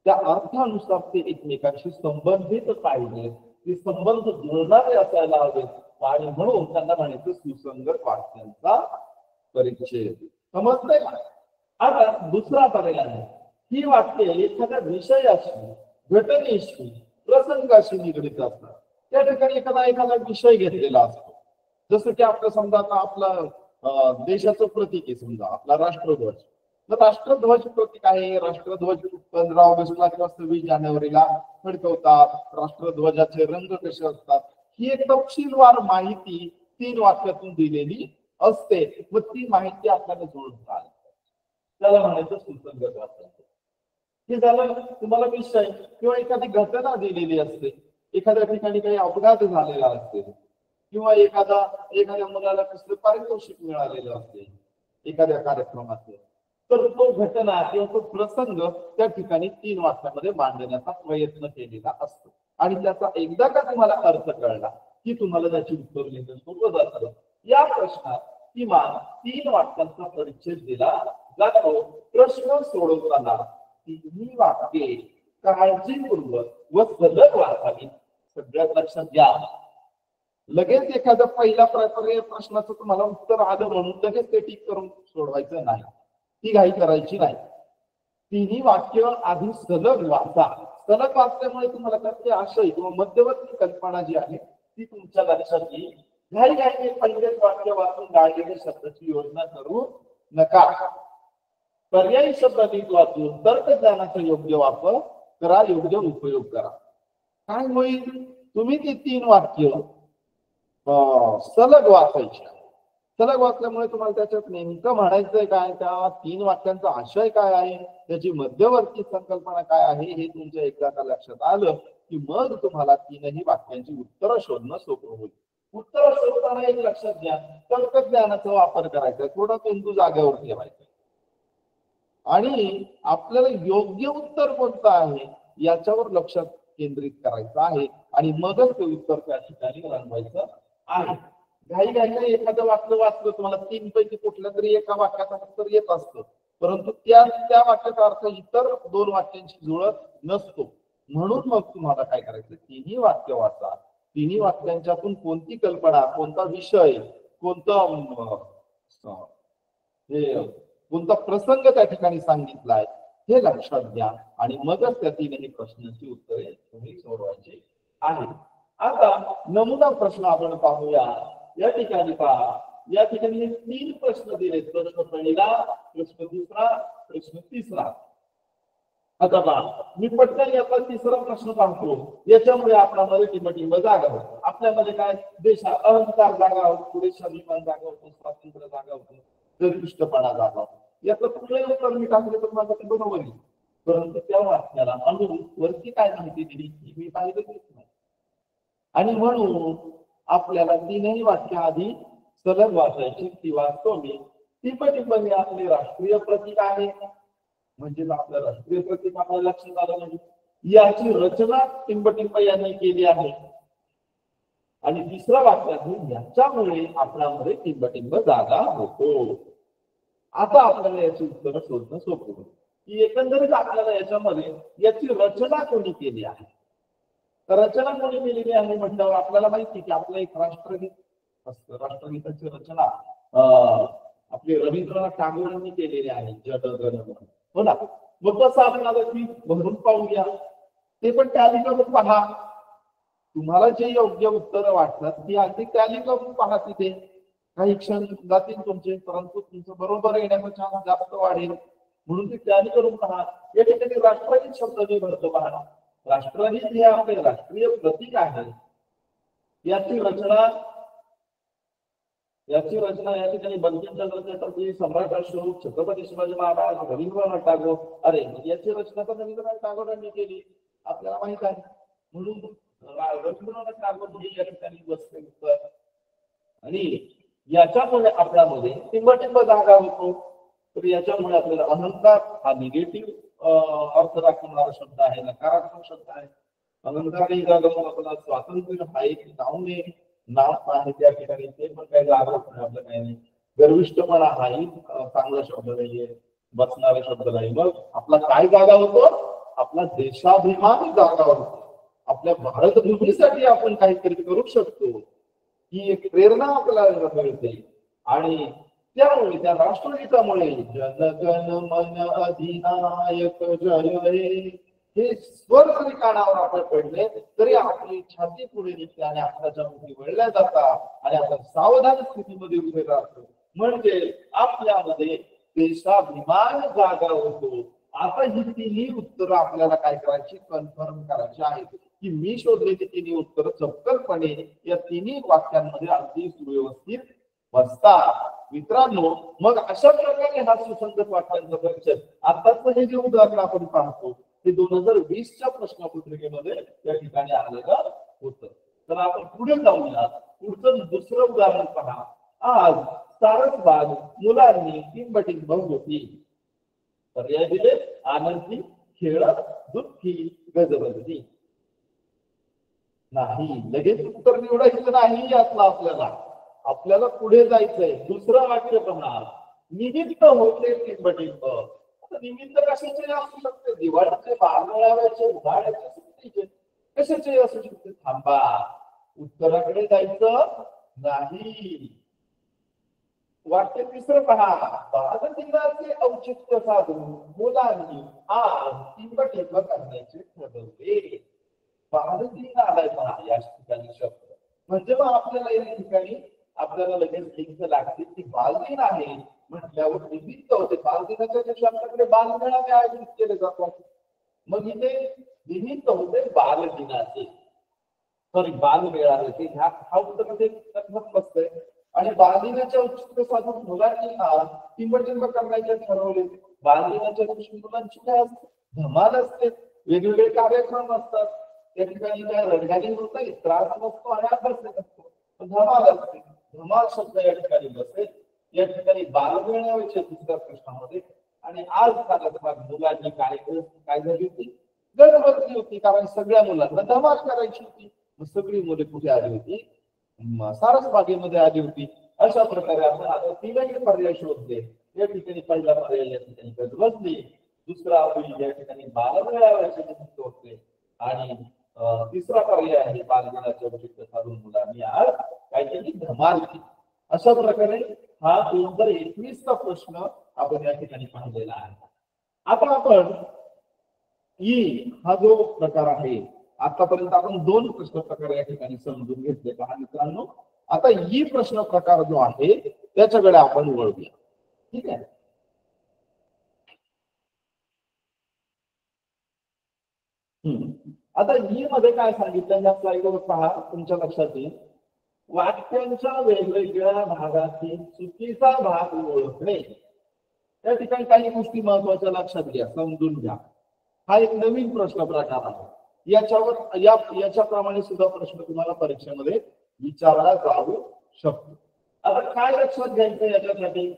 [SPEAKER 2] त्या अर्थानुसार ते एकमेकांशी संबंधित पाहिजे, ते संबंध जुळणारे असायला हवेत. आणि म्हणून त्यांना म्हणायचं सुसंगत वाक्यांचा परिच्छेद. समजतंय का? आता दुसरा पर्याय आहे, ही वाक्य एखाद्या विषयाशी, घटनेशी, प्रसंगाशी निगडीत असतात. त्या ठिकाणी एखादा विषय घेतलेला असतो. जसं की आपलं समजा आता आपलं देशाचं प्रतीक आहे, समजा आपला राष्ट्रध्वज. तर राष्ट्रध्वज प्रतीक आहे. राष्ट्रध्वज 15 ऑगस्टला किंवा 26 जानेवारीला फडकवतात. राष्ट्रध्वजाचे रंग कसे असतात ही एक तपशीलवार माहिती 3 वाक्यातून दिलेली असते. मग ती माहिती आपल्याला जोडून काढायची, त्याला म्हणायचं सुसंगत वाक्य. हे झालं तुम्हाला विषय किंवा एखादी घटना दिलेली असते. एखाद्या ठिकाणी काही अपघात झालेला असते किंवा एखाद्या मुलाला कसलं पारितोषिक मिळालेलं असते एखाद्या कार्यक्रमाचं. तर तो घटना किंवा तो प्रसंग त्या ठिकाणी 3 वाक्यामध्ये मांडण्याचा प्रयत्न केलेला असतो. आणि त्याचा एकदा का तुम्हाला अर्थ कळला की तुम्हाला त्याची उत्तर लिहिणं सोपं जातं. या प्रश्नात किमान 3 वाक्यांचा परिच्छेद दिला जातो. प्रश्न सोडवताना तिन्ही वाक्ये काळजीपूर्वक व सलग वाचावी. सगळ्यात लक्षात घ्या, लगेच एखादा पहिला प्रश्नाचं तुम्हाला उत्तर आलं म्हणून लगेच ते टिक करून सोडवायचं नाही, ती घाई करायची नाही. तिन्ही वाक्य आधी सलग वाचा. सलग वाचल्यामुळे तुम्हाला त्याचे आशय किंवा मध्यवर्ती कल्पना जी आहे ती तुमच्या लक्षात येईल. घाई घाई पहिलेच वाक्य वाचून गाळलेल्या शब्दाची योजना करू नका. पर्यायी शब्द नीट वाचून तर्कज्ञानाचा योग्य वापर करा, योग्य उपयोग करा. काय होईल, तुम्ही ती 3 वाक्य सलग वाचायची. सलग वाचल्यामुळे तुम्हाला त्याच्यात नेमकं म्हणायचंय काय, त्या 3 वाक्यांचा आशय काय आहे, त्याची मध्यवर्ती संकल्पना काय आहे हे तुमच्या एकदा का लक्षात आलं की मग तुम्हाला 3ही वाक्यांची उत्तरं शोधणं सोपं होईल. उत्तर शोधताना एक लक्षात घ्या, तर्कज्ञानाचा वापर करायचा, थोडा बिंदू जागेवर ठेवायचा आणि आपल्याला योग्य उत्तर कोणतं आहे याच्यावर लक्ष केंद्रित करायचं आहे आणि मगच ते उत्तर त्या ठिकाणी रंगवायचं आहे. घाई घाईला एखादं वाक्य वाचलं, तुम्हाला 3 पैकी कुठल्या तरी एका वाक्याचं उत्तर येत असतं, परंतु त्या वाक्याचा अर्थ इतर 2 वाक्यांशी जुळत नसतो. म्हणून मग तुम्हाला काय करायचं, 3ही वाक्य वाचा. 3ही वाक्यांच्यातून कोणती कल्पना, कोणता विषय, कोणता प्रसंग त्या ठिकाणी सांगितलाय हे लक्षात घ्या आणि मगच त्या 3ही प्रश्नांची उत्तरे तुम्ही सोडवायची आहेत. आता नमुना प्रश्न आपण पाहूया. या ठिकाणी पहा, या ठिकाणी 3 प्रश्न दिलेत. प्रश्न पहिला, प्रश्न दुसरा, प्रश्न तिसरा. आता पहा, मी पटकन याचा तिसरा प्रश्न सांगतो, याच्यामुळे आपल्यामध्ये टिंबटिंब जागा होतो. आपल्यामध्ये काय, देशा अहंकार जागा होतो, पुरेशाभिमान जागा होतो, स्वातंत्र्य जागा होतो, गर्विष्ठपणा जागा होतो. याचं कुठलंही उत्तर मी टाकलं तर माझं ते बरोबर आहे, परंतु त्या वाक्याला अनुरूप वरती काय माहिती दिली मी पाहिलं नाही. आणि म्हणून आपल्याला 3ही वाक्य आधी सलग वाचायची. ती वाचतो मी. टिंबटिंब हे आपले राष्ट्रीय प्रतीक आहे, म्हणजे आपलं राष्ट्रीय प्रतीक आपल्याला लक्षात आलं नाही. याची रचना टिंबटिंब यांनी केली आहे. आणि तिसऱ्या वाक्यात याच्यामुळे आपल्यामध्ये टिंबटिंब जागा होतो. आता आपल्याला याची उत्तर शोधणं सोपं होतं की एकंदरीत आपल्याला याच्यामध्ये याची रचना कोणी केली आहे. रचना कोणी केलेली आहे म्हटल्यावर आपल्याला माहिती की आपलं एक राष्ट्रगीत असतं. राष्ट्रगीताची रचना आपले रवींद्रनाथ टागोरांनी केलेली आहे, जन गण. हो ना. मग कसं आपण आता ती भरून पाहूया, ते पण टॅली करून पहा. तुम्हाला जे योग्य उत्तर वाटतात ती अगदी टॅली करून पहा. तिथे काही क्षण जातील तुमचे, परंतु तुमचं बरोबर येण्याचा चान्स जास्त वाढेल, म्हणून ती टॅली करून पहा. या ठिकाणी राष्ट्रगीत शब्द मी भरतो पहा. राष्ट्रगीत हे आपले राष्ट्रीय प्रतीक आहे. याची रचना या ठिकाणी बंकिमचंद्र चटर्जी, सम्राट अशोक, छत्रपती शिवाजी महाराज, रवींद्रनाथ टागोर, अरे याची रचना तर रवींद्रनाथ टागोरांनी केली, आपल्याला माहित आहे. म्हणून रवींद्रनाथ टागोर हे या ठिकाणी बसले. आणि याच्यामुळे आपल्यामध्ये टिंबटिंब जागा होतो. तर याच्यामुळे आपल्याला अहंकार हा निगेटिव्ह अर्थ दाखवणारा शब्द आहे, नकारात्मक शब्द आहे. अहंकार ही जागा आपल्याला स्वातंत्र्य हा एक नाव आहे त्या ठिकाणी, ते पण काही जागा होत नाही, आपलं काही नाही. गर्विष्ठपणा हाही चांगला शब्द नाहीये, बसणारा शब्द नाही. मग आपला काय जागा होतो, आपला देशाभिमान जागा होतो. आपल्या भारतभूमीसाठी आपण काहीतरी करू शकतो ही एक प्रेरणा आपल्याला मिळते. आणि त्यामुळे त्या राष्ट्रगीतामुळे जनगण मन अधिनायक जय हे स्वर जरी कानावर आपण पडले तरी आपली छाती पुढे निघते आणि आपल्याच्या मुठी वळल्या जातात आणि आपण सावधान स्थितीमध्ये उभे राहतो. म्हणजे आपल्यामध्ये देशाभिमान जागा होतो. आता ही 3ही उत्तरं आपल्याला काय करायची, कन्फर्म करायची आहेत की मी शोधलेली 3ही उत्तरं चपकलपणे या 3ही वाक्यांमध्ये अगदी सुव्यवस्थित बसतात. मित्रांनो, मग अशा प्रकारे हा सुसंगत वाक्यांचा परिचय. आताच हे जे उदाहरण आपण पाहतो ते 2020च्या प्रश्नपत्रिकेमध्ये त्या ठिकाणी आलेलं होतं. तर आपण पुढे जाऊया. पुढचं दुसरं उदाहरण पहा. आज सारसबाग मुलांनी टिंबटिंब होती. पर्याय दिले आनंदी, खेळत, दुःखी, गजबजली. नाही, लगेच उत्तर निवडायचं नाही यातलं आपल्याला पुढे जायचंय. दुसरं वाक्य पहा, निमित्त होते टिंबटिंब. आता निमित्त कशाचे असू शकते? दिवाळीचे, बारमेळाव्याचे, उन्हाळ्याचे, सुट्टीचे, कशाचे असू शकते? थांबा, उत्तराकडे जायचं नाही. वाक्य तिसरं पहा, बालदिनाचे औचित्य साधून मुलांनी आज टिंबटिंब करण्याचे ठरवले. बालदिन आलाय पहा या ठिकाणी शब्द, म्हणजे मग आपल्याला या ठिकाणी आपल्याला लगेच लिंक लागते की बालदिन आहे म्हटल्यावर निमित्त होते. बालदिनाच्या दिवशी आपल्याकडे बालमेळावे आयोजित केले जातात. मग इथे निमित्त होते बालदिनाचे, सॉरी बालमेळाव्याचे. हा उत्तर मध्ये बसतोय. आणि बालदिनाच्या औचित्य साधून मुलांनी आज टिंबटिंब करण्याचे ठरवले. बालदिनाच्या दिवशी मुलांची काय असते? धमाल असते, वेगवेगळे कार्यक्रम असतात. त्या ठिकाणी काय रडगाणी होत नाही, त्रास नसतो आणि अभ्यास नसतो, धमाल असते. धमाल शब्द या ठिकाणी बसेल. या ठिकाणी बालमेळाव्याच्या दुसऱ्या प्रश्नामध्ये. आणि आज मुलांनी काय झाली होती? गडबडली होती, कारण सगळ्या मुलांना धमाल करायची होती. सगळी मुले कुठे आली होती? सारसबागेमध्ये आली होती. अशा प्रकारे आपण आता तीनही पर्याय शोधले. या ठिकाणी पहिला पर्याय या ठिकाणी गजबजली, दुसरा आपण या ठिकाणी बालमेळाव्याचे निमित्त होते, आणि तिसरा पर्याय आहे बालदिनाच्या औचित्य साधून मुलांनी आज काय केली? धमाल केली. अशा प्रकारे हा 2021चा प्रश्न आपण या ठिकाणी पाहिलेला आहे. आता आपण हा जो प्रकार आहे, आतापर्यंत आपण 2 प्रश्न प्रकार या ठिकाणी समजून घेतले. पहा मित्रांनो, आता प्रश्न प्रकार जो आहे त्याच्याकडे आपण वळूया. ठीक आहे. आता मध्ये काय सांगितलं या स्लाइडवर पहा, तुमच्या लक्षात येईल. वाक्यांच्या वेगवेगळ्या भागातील चुकीचा भाग ओळखणे. त्या ठिकाणी काही गोष्टी महत्वाच्या लक्षात घ्या, समजून घ्या. हा एक नवीन प्रश्न प्रकार आहे. याच्याप्रमाणे सुद्धा प्रश्न तुम्हाला परीक्षेमध्ये विचारला जाऊ शकतो. आता काय लक्षात घ्यायचं याच्यासाठी?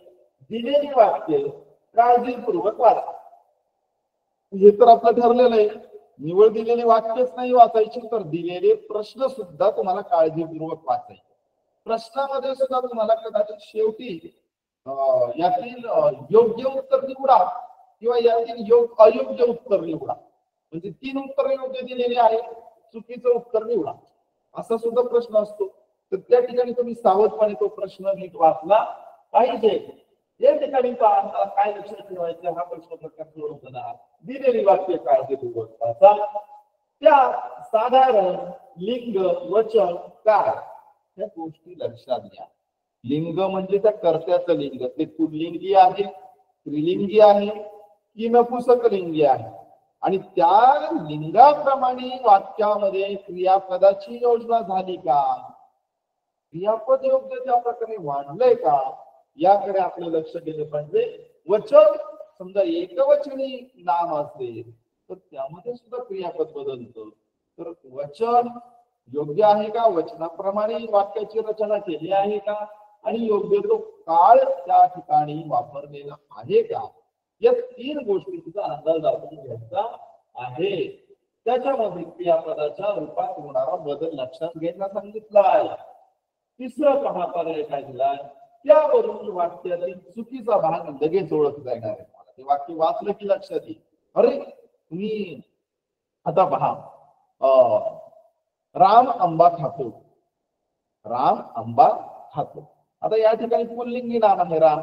[SPEAKER 2] दिलेली वाक्य काळजीपूर्वक वाचा. हे तर आपलं ठरलेलं आहे. निवड दिलेले वाक्यच नाही वाचायचे, तर दिलेले प्रश्न सुद्धा तुम्हाला काळजीपूर्वक वाचायचे. प्रश्नामध्ये सुद्धा तुम्हाला कदाचित शेवटी यातील योग्य उत्तर निवडा किंवा यातील अयोग्य उत्तर निवडा. म्हणजे 3 उत्तर योग्य दिलेले आहे, चुकीचं उत्तर निवडा, असा सुद्धा प्रश्न असतो. तर त्या ठिकाणी तुम्ही सावधपणे तो प्रश्न नीट वाचला पाहिजे. या ठिकाणी काय लक्षात ठेवायचं? हा प्रश्न प्रकार सोडवताना दिलेली वाक्य काळजीपूर्वक वाचा. त्या साधारण लिंग, वचन, काय या गोष्टी लक्षात घ्या. लिंग म्हणजे त्या कर्त्याचं लिंग, ते पुल्लिंगी आहे, स्त्रीलिंगी आहे की नपुंसकलिंगी आहे. आणि त्या लिंगाप्रमाणे वाक्यामध्ये क्रियापदाची योजना झाली का? क्रियापद योग्य त्या प्रकारे वाढलंय का? याकडे आपलं लक्ष दिलं पाहिजे. वचन समजा एकवचनी नाम असेल तर त्यामध्ये सुद्धा क्रियापद बदलतं. तर वचन योग्य आहे का? वचनाप्रमाणे वाक्याची रचना केली आहे का? आणि योग्य तो काळ त्या ठिकाणी वापरलेला आहे का? या 3 गोष्टींचा अंदाज आपण घ्यायचा आहे. त्याच्यामध्ये क्रियापदाच्या रूपात होणारा बदल लक्षात घ्यायला सांगितला आहे. तिसरं पहा पर्याय काय दिलाय? त्यावरून वाक्यातील चुकीचा भाग लगेच ओळखता येणार आहे. ते वाक्य वाचलं की लक्षात येईल, अरे तुम्ही आता पहा, राम आंबा खातो, राम आंबा खातो. आता या ठिकाणी पुल्लिंगी नाम आहे राम,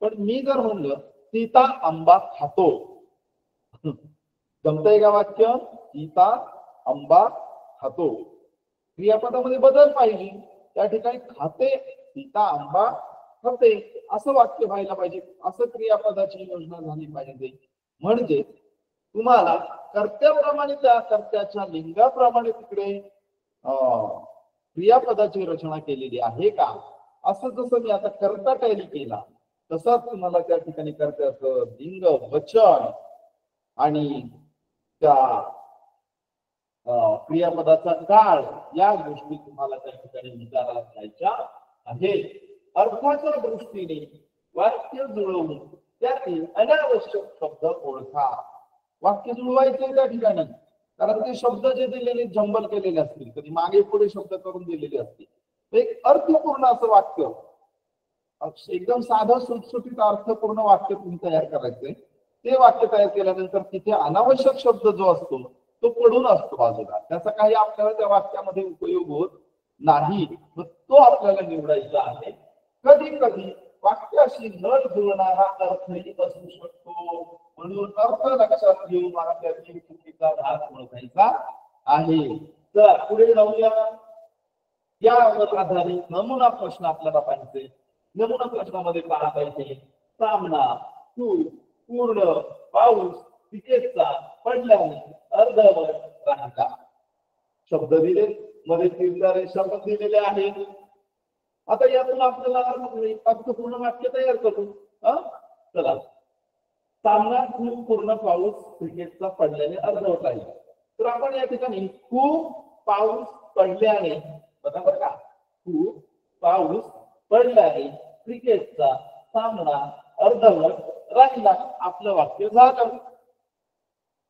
[SPEAKER 2] पण मी जर म्हणलं सीता आंबा खातो, जमतंय का वाक्य? सीता आंबा खातो. क्रियापदामध्ये बदल पाहिजे. त्या ठिकाणी खाते, सीता आंबा खाते असं वाक्य व्हायला पाहिजे. असं क्रियापदाची योजना झाली पाहिजे. म्हणजे तुम्हाला कर्त्याप्रमाणे त्या कर्त्याच्या लिंगाप्रमाणे तिकडे क्रियापदाची रचना केलेली आहे का? असं जसं मी आता कर्ता टॅली केला तसंच तुम्हाला त्या ठिकाणी कर्त्याचं लिंग, वचन आणि त्या क्रियापदाचा काळ या गोष्टी तुम्हाला त्या ठिकाणी विचारात घ्यायच्या आहेत. अर्थाच्या दृष्टीने वाक्य जुळवून त्यातील अनावश्यक शब्द ओळखा. वाक्य जुळवायचे त्या ठिकाणी, कारण ते शब्द जे दिलेले जंबल केलेले असतील, कधी मागे पुढे शब्द करून दिलेले असतील. एक अर्थपूर्ण असं वाक्य, एकदम साधं सुटसुटीत अर्थपूर्ण वाक्य तुम्ही तयार करायचंय. ते वाक्य तयार केल्यानंतर तिथे अनावश्यक शब्द जो असतो तो पडून असतो बाजूला, त्याचा काही आपल्याला त्या वाक्यामध्ये उपयोग होत नाही, तो आपल्याला निवडायचा आहे. कधी कधी वाक्याशी न जुळणारा अर्थही असू शकतो, म्हणून अर्थ लक्षात घेऊन मला त्याची चुकीचा भाग ओळखायचा आहे. तर पुढे जाऊया. यावर आधारित नमुना प्रश्न आपल्याला पाहिजे. नमुना प्रश्नामध्ये पहा पाहिजे सामना, चूक, पूर्ण, पाऊस, विकेटचा, पडल्याने, अर्धवट राहिला. शब्द दिले, मध्ये तीन शब्द दिलेले आहेत. आता यातून आपल्याला अर्थपूर्ण वाक्य तयार करू. चला. सामना, खूप, पूर्ण, पाऊस, क्रिकेटचा, पडल्याने, अर्धवट राहिला. तर आपण या ठिकाणी खूप पाऊस पडल्याने, बरोबर का, खूप पाऊस पडल्याने क्रिकेटचा सामना अर्धवट राहिला, आपलं वाक्य झालं.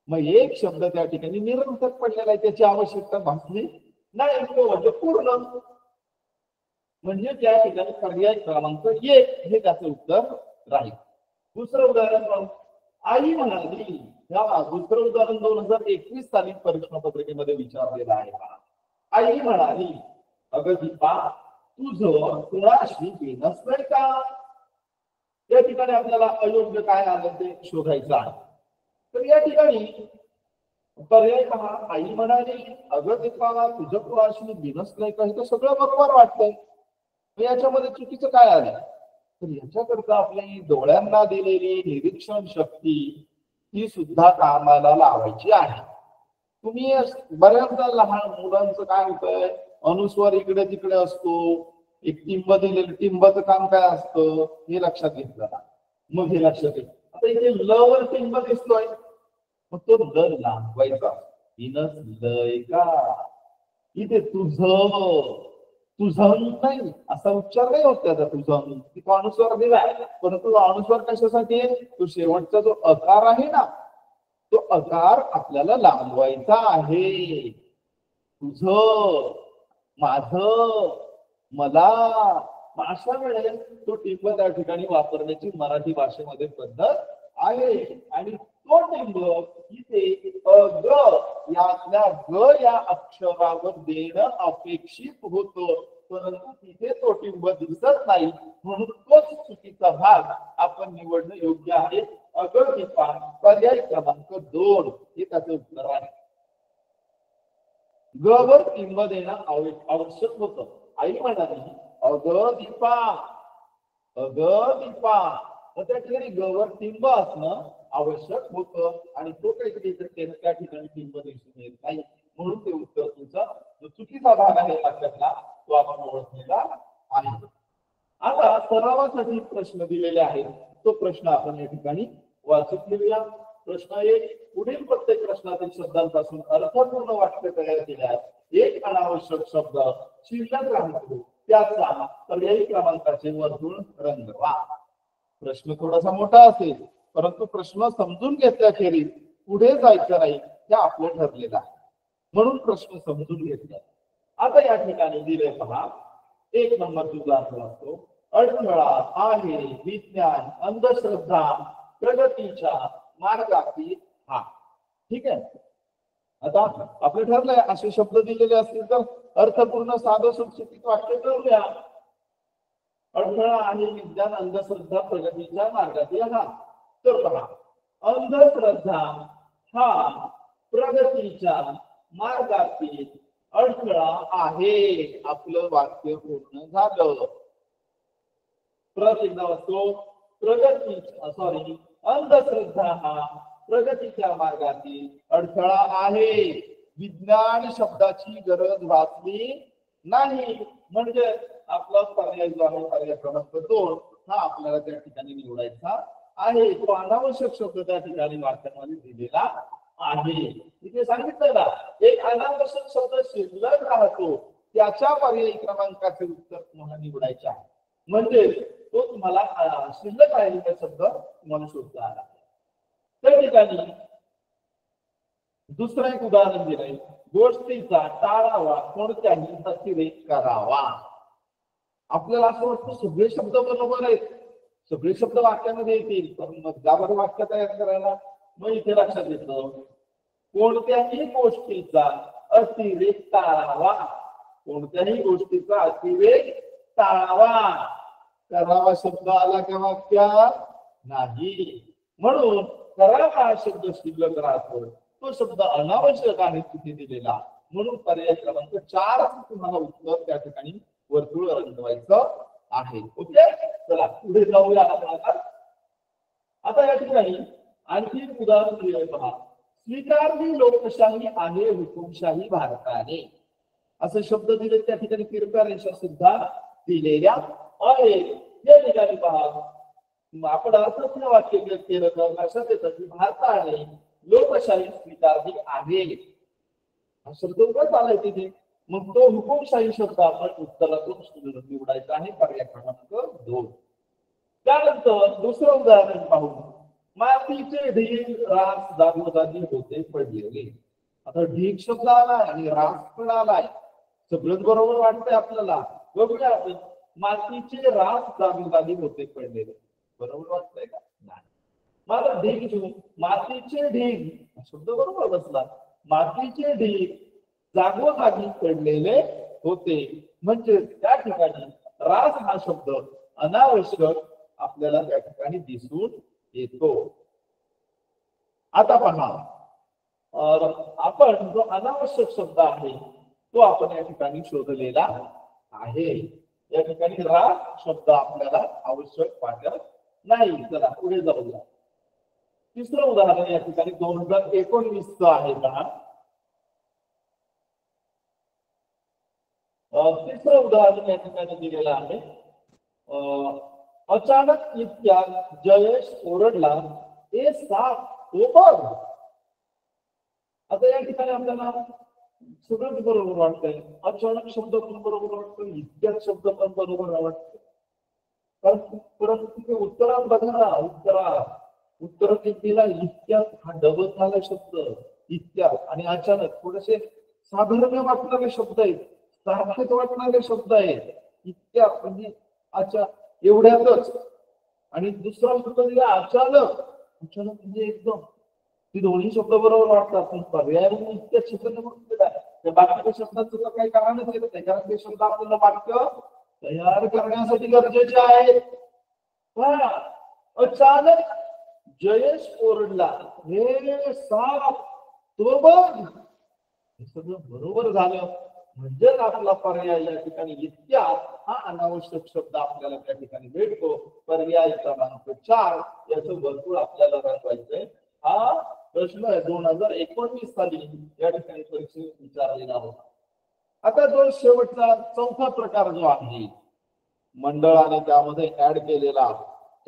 [SPEAKER 2] मग एक शब्द त्या ठिकाणी निरर्थक पडलेला आहे, त्याची आवश्यकता भासली नाही, तो म्हणजे पूर्ण. म्हणजे त्या ठिकाणी पर्याय क्रमांक 1 हे त्याचं उत्तर राहील. दुसरं उदाहरण पाहू. आई म्हणाली, दुसरं उदाहरण 2021 साली परीक्षा पत्रिकेमध्ये विचारलेलं आहे. आई म्हणाली, अगं दीपा, तुझं कुणाशी बिनसलंय का? या ठिकाणी आपल्याला अयोग्य काय आलं ते शोधायचं आहे. तर या ठिकाणी पर्याय पहा. आई म्हणाली, अगं दीपा, तुझं कुणाशी बिनसलंय का? हे तर सगळं बरोबर वाटतंय, याच्यामध्ये चुकीचं काय आलं? तर याच्याकरता आपली डोळ्यांना दिलेली निरीक्षण शक्ती ही सुद्धा कामाला लावायची आहे. तुम्ही बऱ्याचदा लहान मुलांचं काय होतंय, अनुस्वार इकडे तिकडे असतो, एक टिंब दिलेलं, टिंबाचं काम काय असतं हे लक्षात घेतलं ना, मग हे लक्षात येईल. आता इथे ल वर टिंब दिसतोय, मग तो ल लांबवायचा. बिनसलंय का? इथे तुझं नाही असा उच्चार नाही होत त्याचा. तुझं तो अनुस्वार दिलाय, परंतु अनुस्वार कशासाठी आहे? तो शेवटचा जो अकार आहे ना, तो अकार आपल्याला लांबवायचा आहे. तुझं, माझं, मला. अशा वेळेस तो टिंब त्या ठिकाणी वापरण्याची मराठी भाषेमध्ये पद्धत आहे. आणि तो टिंब इथे ग यातल्या ग या अक्षरावर देणं अपेक्षित होतं, परंतु तिथे तो टिंब दिसत नाही, म्हणून तोच चुकीचा भाग आपण निवडणं योग्य आहे. अगं दीपा, पर्याय क्रमांक 2 हे त्याचं उत्तर आहे. ग वर टिंब देणं आवश्यक होतं. आई म्हणाली, अगं दीपा, अगं दीपा. त्या ठिकाणी ग वर टिंब असणं आवश्यक होतं, आणि तो काहीतरी त्या ठिकाणी टिंब दिसून येत नाही, म्हणून ते उत्तर तुमचा जो चुकीचा भाग आहे वाक्यातला तो आपण ओळखलेला आहे. आता सरावासाठी प्रश्न दिलेले आहेत, तो प्रश्न आपण या ठिकाणी वाचून घेऊया. प्रश्न 1. पुढील प्रत्येक प्रश्नातील शब्दांपासून अर्थपूर्ण वाक्य तयार केल्यास एक अनावश्यक शब्द शिल्लक राहतो, त्याचा पर्यायी क्रमांकाचे वर्तुळ रंगवा. प्रश्न थोडासा मोठा असेल, परंतु प्रश्न समजून घेतल्याखेरीज पुढे जायचं नाही हे आपलं ठरलेलं आहे, म्हणून प्रश्न समजून घेतला. आता या ठिकाणी दिले पहा. 1 नंबर तुझा अर्थ असतो, अडथळा आहे विज्ञान अंधश्रद्धा प्रगतीच्या मार्गातील हा. ठीक आहे. आता आपलं ठरलंय असे शब्द दिलेले असतील तर अर्थपूर्ण साधं सुटसुटीत वाक्य करूया. अडथळा आहे विज्ञान अंधश्रद्धा प्रगतीच्या मार्गातील हा. तर पहा, अंधश्रद्धा हा प्रगतीच्या मार्गातील अडथळा आहे. आपलं वाक्य पूर्ण झालं. एकदा असतो अंधश्रद्धा हा प्रगतीच्या मार्गातील अडथळा आहे. विज्ञान शब्दाची गरज भासली नाही, म्हणजे आपला पर्याय जो आहे पर्याय क्रमांक 2 हा आपल्याला त्या ठिकाणी निवडायचा आहे. तो अनावश्यक शब्द त्या ठिकाणी वाक्यामध्ये दिलेला आहे. तिथे सांगितलं ना, एक अनावश्यक शब्द शिल्लक राहतो, त्याच्या पर्यायी क्रमांकाचे उत्तर तुम्हाला निवडायचे आहे. म्हणजे तो तुम्हाला शिल्लक राहिलेला शब्द तुम्हाला शोधता आला. त्या ठिकाणी दुसरं एक उदाहरण दिलंय, गोष्टीचा टाळावा, कोणत्याही अतिरेक करावा. आपल्याला असं वाटतं सगळे शब्द बरोबर आहेत, सगळे शब्द वाक्यामध्ये येतील, पण मग ज्यावर वाक्य तयार करायला मग इथे लक्षात येतं, कोणत्याही गोष्टीचा अतिरेक टाळावा, कोणत्याही गोष्टीचा अतिरेक टाळावा. करावा शब्द आला का वाक्यात? नाही. म्हणून करावा हा शब्द शिल्लक राहतो, तो शब्द अनावश्यक आहे तिथे दिलेला. म्हणून पर्याय क्रमांक 4 तुम्हाला उत्तर त्या ठिकाणी वर्तुळ रंगवायचं आहे. ओके, चला पुढे जाऊया आपण. आता या ठिकाणी आणखी एक उदाहरण दिलंय पहा. स्वीकारली लोकशाही आहे हुकुमशाही भारताने, असे शब्द दिले. त्या ठिकाणी तिरप्या रेषा सुद्धा दिलेल्या आहेत. या ठिकाणी पहा, आपण अर्थच वाक्य केलं तर लक्षात येतं की भारताने लोकशाही स्वीकारली आहे, हा शब्द उगाच आलाय तिथे. मग तो हुकुमशाही शब्द आपण उत्तरातून निवडायचा आहे, पर्याय क्रमांक 2. त्यानंतर दुसरं उदाहरण पाहू. मातीचे ढीग रास जागोजागी होते पडलेले. आता ढीग शब्द आलाय आणि रास पण आलाय, सगळंच बरोबर वाटतंय आपल्याला. बघूया आपण, मातीचे रास जागोजागी होते पडलेले, बरोबर वाटतंय का? नाही. मला ढीग घेऊन मातीचे ढीग शब्द बरोबर बसला. मातीचे ढीग जागोजागी पडलेले होते, म्हणजे त्या ठिकाणी रास हा शब्द अनावश्यक आपल्याला त्या ठिकाणी दिसून येतो. आता पहा, आपण जो अनावश्यक शब्द आहे तो आपण या ठिकाणी शोधलेला आहे. या ठिकाणी रास शब्द आपल्याला आवश्यक वाटत नाही. चला पुढे जाऊया. तिसरं उदाहरण या ठिकाणी 2019 आहे पहा. तिसरं उदाहरण या ठिकाणी दिलेलं आहे. अचानक इतक्या जयेश ओरडला, ए साप तो बघ. आता या ठिकाणी आपल्याला सगळंच बरोबर वाटतंय. अचानक शब्द पण बरोबर वाटतो, इतक्यात शब्द पण बरोबर वाटतो. परंतु तिथे उत्तरात बघा ना, उत्तर कितीला इतक्यात हा डबल झाला शब्द, इतक्यात आणि अचानक थोडेसे साधारण वाटणारे शब्द आहेत, सारखेच वाटणारे शब्द आहेत. इतक्यात म्हणजे अच्छा एवढ्यातच. आणि दुसरा शब्द दिला अचानक, अचानक म्हणजे एकदम. ती दोन्ही शब्द बरोबर वाटतात, पण पर्याय म्हणून इतक्या शब्द काय बाकीच्या शब्दाचं काही कारणच येत नाही, कारण ते शब्द आपल्याला वाक्य तयार करण्यासाठी गरजेचे आहेत. अचानक जयेश ओरडला, हे साप तो बघ. हे सगळं बरोबर झालं, म्हणजेच आपला पर्याय या ठिकाणी इतक्या हा अनावश्यक शब्द आपल्याला त्या ठिकाणी भेटतो. पर्याय क्रमांक 4 याचं वर्तुळ आपल्याला रंगवायचंय. हा प्रश्न 2019 साली या ठिकाणी परीक्षेत विचारलेला होता. आता जो शेवटचा चौथा प्रकार जो आहे मंडळाने त्यामध्ये ऍड केलेला,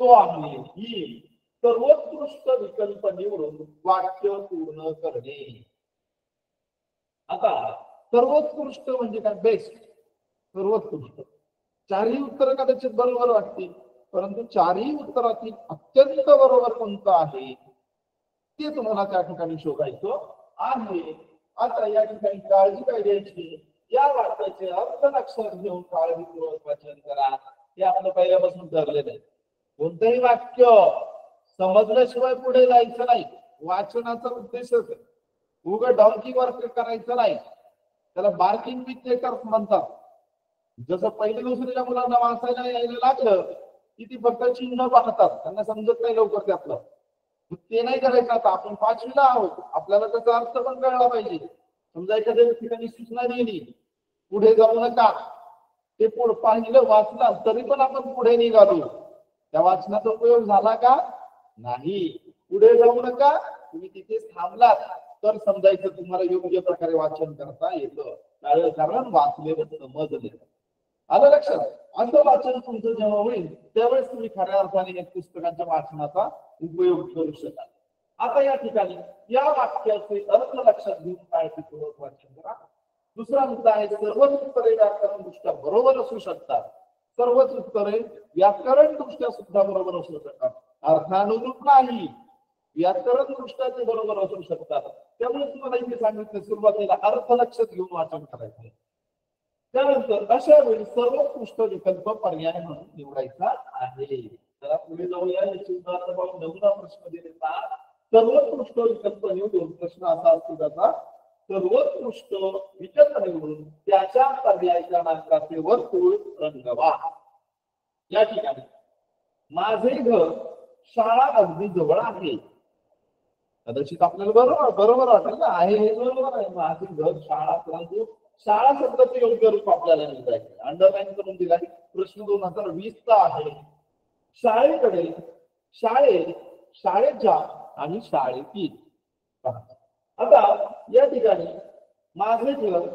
[SPEAKER 2] तो आहे ही सर्वोत्कृष्ट विकल्प निवडून वाक्य पूर्ण करणे. आता सर्वोत्कृष्ट म्हणजे काय? बेस्ट, सर्वोत्कृष्ट. चारही उत्तर कदाचित बरोबर वाटतील, परंतु चारही उत्तरातील अत्यंत बरोबर कोणतं आहे ते तुम्हाला त्या ठिकाणी शोधायचं आहे. आता या ठिकाणी काळजी काय द्यायची, या वाक्याचे अर्थ लक्षात घेऊन काळजीपूर्वक वाचन करा. हे आपलं पहिल्यापासून ठरलेलं आहे. कोणतंही वाक्य समजल्याशिवाय पुढे जायचं नाही, वाचनाचा उद्देशच आहे. उगा डॉंकी वर्क करायचं नाही, त्याला बार्किंग मिस्टेकर्स म्हणतात. जसं पहिल्या दुसरीच्या मुलांना वाचायला यायला लागलं की ती फक्त चिन्ह पाहतात, त्यांना समजत नाही लवकर त्यातलं. ते नाही करायचं. आता आपण 5वीला आहोत, आपल्याला त्याचा अर्थ पण कळला पाहिजे. समजा एखाद्या ठिकाणी सूचना दिली पुढे जाऊ नका, ते पाहिलं वाचलं तरी पण आपण पुढे निघालो, त्या वाचनाचा उपयोग झाला का? नाही. पुढे जाऊ नका, तुम्ही तिथेच थांबलात तर समजायचं तुम्हाला योग्य प्रकारे वाचन करता येतं, कारण वाचलेलं समजले. आलं लक्षात? असं वाचन तुमचं जेव्हा होईल त्यावेळेस तुम्ही खऱ्या अर्थाने या पुस्तकांच्या वाचनाचा उपयोग करू शकाल. आता या ठिकाणी या वाक्याचे अर्थ लक्षात घेऊन काळजीपूर्वक वाचन करा. दुसरा मुद्दा आहे, सर्वच उत्तरे व्याकरण दृष्ट्या बरोबर असू शकतात. सर्वच उत्तरे व्याकरण दृष्ट्या सुद्धा बरोबर असू शकतात, अर्थानुरूप नाही, व्याकरण दृष्ट्या ते बरोबर असू शकतात. त्यामुळे तुम्हाला इथे सांगितलं सुरुवातीला अर्थ लक्षात घेऊन वाचन करायचं. त्यानंतर अशा वेळी सर्वोत्कृष्ट विकल्प पर्याय म्हणून निवडायचा आहे. जरा पुढे जाऊया. याची उदाहरण पाहून नमुना प्रश्न दिलेला सर्वोत्कृष्ट विकल्प निवडून प्रश्न असा असतो त्याचा सर्वोत्कृष्ट विकल्प निवडून त्याच्या पर्याय क्रमांकाचे वर्तुळ रंगवा. या ठिकाणी माझे घर शाळा अगदी जवळ आहे. कदाचित आपल्याला बरोबर वाटेल ना, आहे हे बरोबर आहे. माझे घर शाळा, परंतु शाळा शब्दाचे योग्य रूप आपल्याला निवडायचे. अंडरलाईन करून दिलाय. प्रश्न 2020 चा आहे. शाळेकडे, शाळेत, शाळेच्या आणि शाळेतील. आता या ठिकाणी माझे घर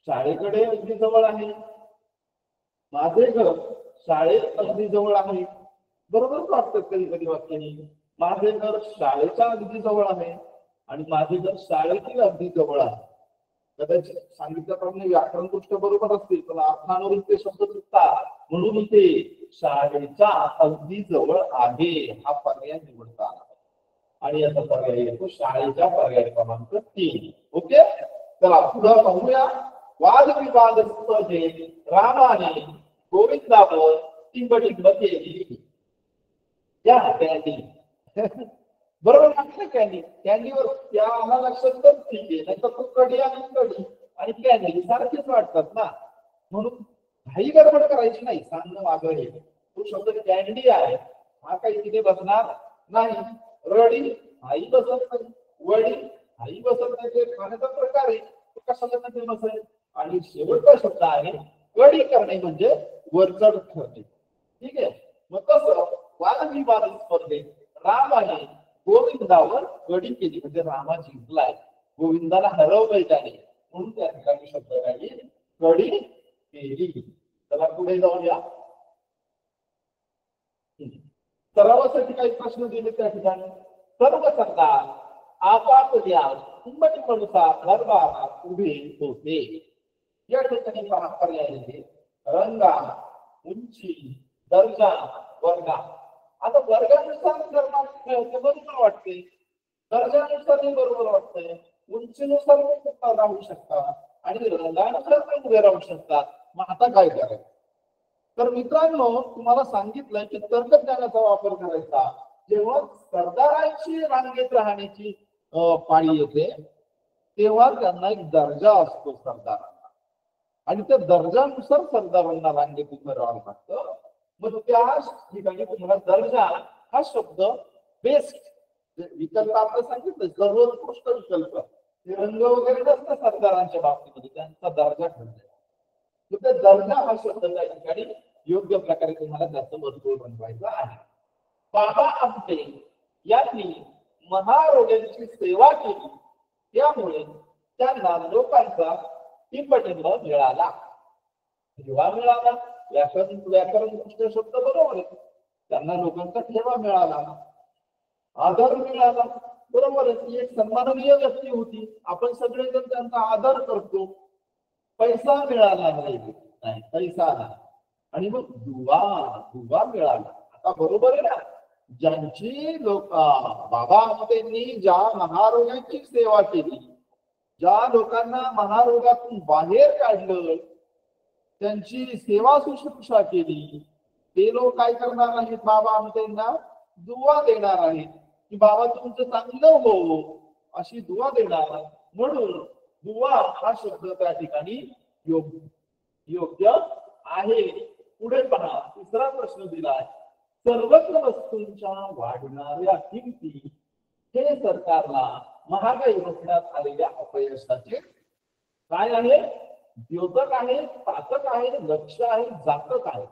[SPEAKER 2] शाळेकडे अगदी जवळ आहे, माझे घर शाळेत अगदी जवळ आहे. बरोबर वाटतं कधी कधी वाक्याने. माझे घर शाळेच्या अगदी जवळ आहे आणि माझे घर शाळेतील अगदी जवळ आहे. कदाचित सांगितल्याप्रमाणे व्याकरण दृष्ट्या बरोबर असतील पण अर्थानुरूप ते शब्द चुकतात, म्हणून इथे शाळेच्या अगदी जवळ आहे हा पर्याय निवडता आला आणि याचा पर्याय येतो शाळेच्या पर्याय क्रमांक 3. ओके, चला पुढे पाहूया. वादविवाद स्पर्धेत रामाने गोविंदावर टिंबटिंब केली. या कॅन्डी बरोबर म्हटलं. कॅन्डी, कॅन्डीवर त्या आम्हाला लक्षात तर ठीक आहे, नाही तर तो कडी आणि कॅन्डी सारखेच वाटतात ना, म्हणून काही गडबड करायची नाही. सांगणं मागं हे तो शब्द कॅन्डी आहे, हा काही तिथे बसणार नाही. रडी आई बसत नाही, वडी आई बसत नाही, ते खाण्याचा प्रकार आहे, तो कशाला मध्ये बसेल. आणि शेवटचा शब्द आहे कडी करणे, म्हणजे वरचढ ठरणे. ठीक आहे, मग तसं वादविवाद स्पर्धेत रामाने गोविंदावर कडी केली, म्हणजे रामा जिंकलाय, गोविंदाला हरवलंय त्याने, म्हणून त्या ठिकाणी शब्द राहिली कडी केली. चला पुढे जाऊया. सरावासाठी काही प्रश्न दिले त्या ठिकाणी. सर्व सरदार आपापल्या टिंबटिंबनुसार दरबारात उभे होते. या ठिकाणी पर्याय दिले रंगा, उंची, दर्जा, वर्गा. आता वर्गानुसार धर्मात बरोबर वाटते, दर्जानुसारही बरोबर वाटतंय, उंचीनुसार राहू शकतात आणि रंगानुसार पण उभे राहू शकतात. मग आता काय करायचं? तर मित्रांनो, तुम्हाला सांगितलं की तर्कज्ञानाचा वापर करायचा जेव्हा सरदारांची रांगेत राहण्याची पाळी येते तेव्हा त्यांना एक दर्जा असतो सरदारांना, आणि त्या दर्जानुसार सरदारांना रांगेत उभं राहावं लागतं. मग त्या ठिकाणी तुम्हाला दर्जा हा शब्द बेस्ट विकल्प आपण सांगितलं, सर्वोत्कृष्ट विकल्प, ते रंग वगैरे नसतं सरदारांच्या बाबतीमध्ये, त्यांचा दर्जा ठरला. त्या दर्जा हा शब्द त्या ठिकाणी योग्य प्रकारे तुम्हाला त्याचं वर्तुळ बनवायचं आहे. बाबा आमटे यांनी महारोग्यांची सेवा केली, त्यामुळे त्यांना लोकांचा टिंबटिंब मिळाला. ठेवा मिळाला, व्याकरण शब्द बरोबर आहे. त्यांना लोकांचा ठेवा मिळाला, आदर मिळाला, बरोबर आहे. ती एक सन्माननीय व्यक्ती होती, आपण सगळेजण त्यांचा आदर करतो. पैसा मिळाला नाही, पैसा नाही, आणि मग दुवा मिळाला. आता बरोबर आहे ना, ज्यांची लोक बाबा आमटेंनी ज्या महारोगांची सेवा केली, ज्या लोकांना महारोगातून बाहेर काढलं, त्यांची सेवा शुश्रूषा केली, ते लोक काय करणार आहेत? बाबा आमटेंना दुवा देणार आहेत की बाबा तुमचं चांगलं हो, अशी दुवा देणार. म्हणून दुवा हा शब्द त्या ठिकाणी योग्य आहे. पुढे पहा, तिसरा प्रश्न दिलाय. सर्वच वस्तूंच्या वाढणाऱ्या किमती हे सरकारला महागाई रोखण्यात आलेल्या अपयशाचे काय आहे? द्योतक आहे, पातक आहे, लक्ष आहे, जातक आहे.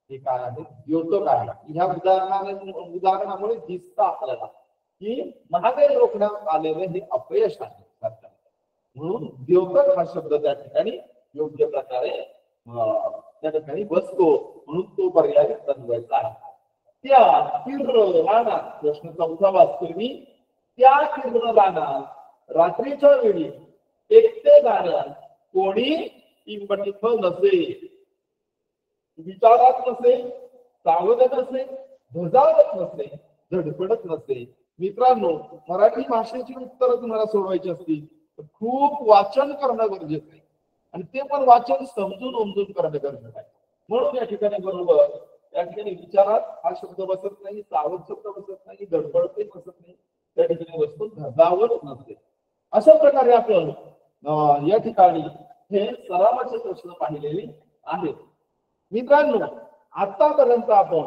[SPEAKER 2] हे काय आहे? द्योतक आहे. ह्या उदाहरणामुळे दिसतं आपल्याला की महागाई रोखण्यात आलेले हे अपयश आहे सरकार, म्हणून द्योतक हा शब्द त्या ठिकाणी योग्य प्रकारे त्या ठिकाणी बसतो, म्हणून तो पर्याय बनवायचा आहे. त्या तीव्र रानात, प्रश्न 4 वाचतो मी. त्या तीव्र रानात रात्रीच्या वेळी एकटे जाण्यास कोणी टिंबटिंब नसे. विचारात नसे, सावधत नसे, धजावत नसे, धडपडत नसे. मित्रांनो, मराठी भाषेची उत्तरं तुम्हाला सोडवायची असतील तर खूप वाचन करणं गरजेचं आहे आणि ते पण वाचन समजून उमजून करणं गरजेचं आहे. म्हणून या ठिकाणी बरोबर या ठिकाणी विचारात हा शब्द बसत नाही, सावध शब्द बसत नाही, धडपडते बसत नाही, त्या ठिकाणी वस्तू धजावत नसते. अशा प्रकारे आपण या ठिकाणी हे सरावाचे प्रश्न पाहिलेले आहेत. मित्रांनो, आतापर्यंत आपण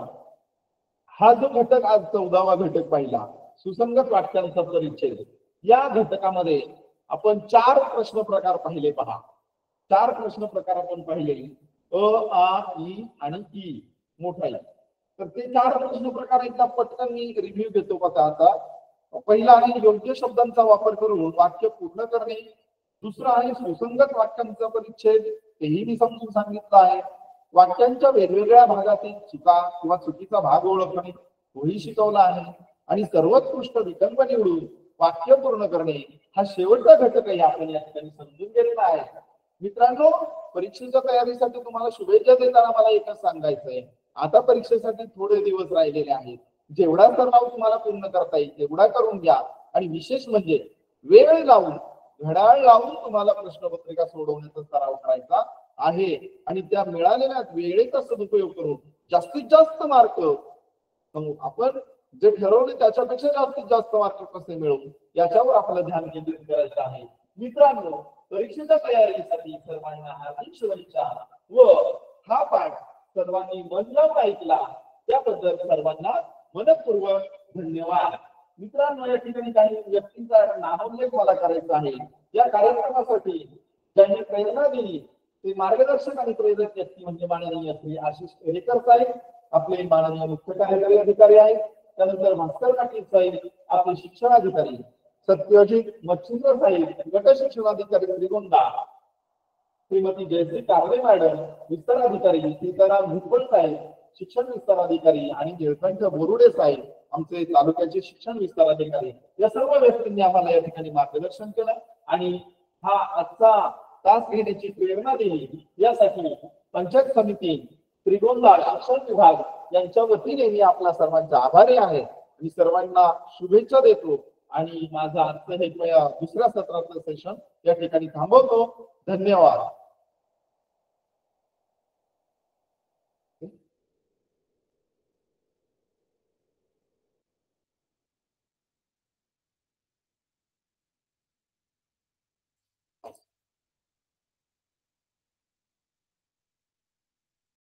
[SPEAKER 2] हा जो घटक आज 14वा घटक पाहिला, सुसंगत वाक्यांचा परिच्छेद, या घटकामध्ये आपण 4 प्रश्न प्रकार पाहिले. पहा, 4 प्रश्न प्रकार आपण पाहिले, अ, आ, इ आणि ई मोठा ई. तर ते 4 प्रश्न प्रकार एकदा पटकन मी रिव्ह्यू घेतो. बघा, आता पहिला आहे योग्य शब्दांचा वापर करून वाक्य पूर्ण करणे. दुसरं आहे सुसंगत वाक्यांचा परिच्छेद, तेही मी समजून सांगितलं आहे. वाक्यांच्या वेगवेगळ्या भागातील चुका किंवा चुकीचा भाग ओळखणे तोही शिकवला आहे. आणि सर्वोत्कृष्ट विकल्प निवडून वाक्य पूर्ण करणे हा शेवटचा घटकही आपण या ठिकाणी समजून घेतला आहे. मित्रांनो, परीक्षेच्या तयारीसाठी तुम्हाला शुभेच्छा देताना मला एकच सांगायचंय, आता परीक्षेसाठी थोडे दिवस राहिलेले आहेत. जेवढा सराव तुम्हाला पूर्ण करता येईल तेवढा करून घ्या. आणि विशेष म्हणजे वेळ लावून, घड्याळ लावून तुम्हाला प्रश्नपत्रिका सोडवण्याचा सराव करायचा आहे. आणि त्या मिळालेल्या वेळेचा सदुपयोग करून जास्तीत जास्त मार्क आपण जे ठरवले त्याच्यापेक्षा जास्तीत जास्त मार्क कसे मिळवू याच्यावर आपलं ध्यान केंद्रित करायचं आहे. मित्रांनो, परीक्षेच्या तयारीसाठी सर्वांना हार्दिक शुभेच्छा व हा पाठ सर्वांनी मन लावून ऐकला त्याबद्दल सर्वांना मनपूर्वक धन्यवाद. मित्रांनो, या ठिकाणी काही व्यक्तींचा नामोल्लेख मला करायचा आहे. या कार्यक्रमासाठी ज्यांनी प्रेरणा दिली ते मार्गदर्शक आणि प्रेरक व्यक्ती म्हणजे माननीय श्री आशिष केरेकर साहेब, आपले माननीय मुख्य कार्यकारी अधिकारी आहेत. त्यानंतर भास्कर पाटील साहेब, आपले शिक्षणाधिकारी, सत्यजित मच्छिंद्र साहेब, गट शिक्षणाधिकारी श्रीगोंदा, श्रीमती जयश्री कारले मॅडम, विस्तार अधिकारी सीताराम भुजबळ साहेब, शिक्षण विस्तार अधिकारी, आणि निळकंठ बोरुडे साहेब, आमचे तालुक्याचे शिक्षण विस्तार अधिकारी. या सर्व व्यक्तींनी आम्हाला या ठिकाणी मार्गदर्शन केलं आणि हा आजचा तास घेण्याची प्रेरणा दिली. यासाठी पंचायत समिती श्रीगोंदा शिक्षण विभाग यांच्या वतीने मी आपल्या सर्वांचा आभारी आहे आणि सर्वांना शुभेच्छा देतो. आणि माझा आजचं हे दुसऱ्या सत्रातलं सेशन या ठिकाणी थांबवतो. धन्यवाद.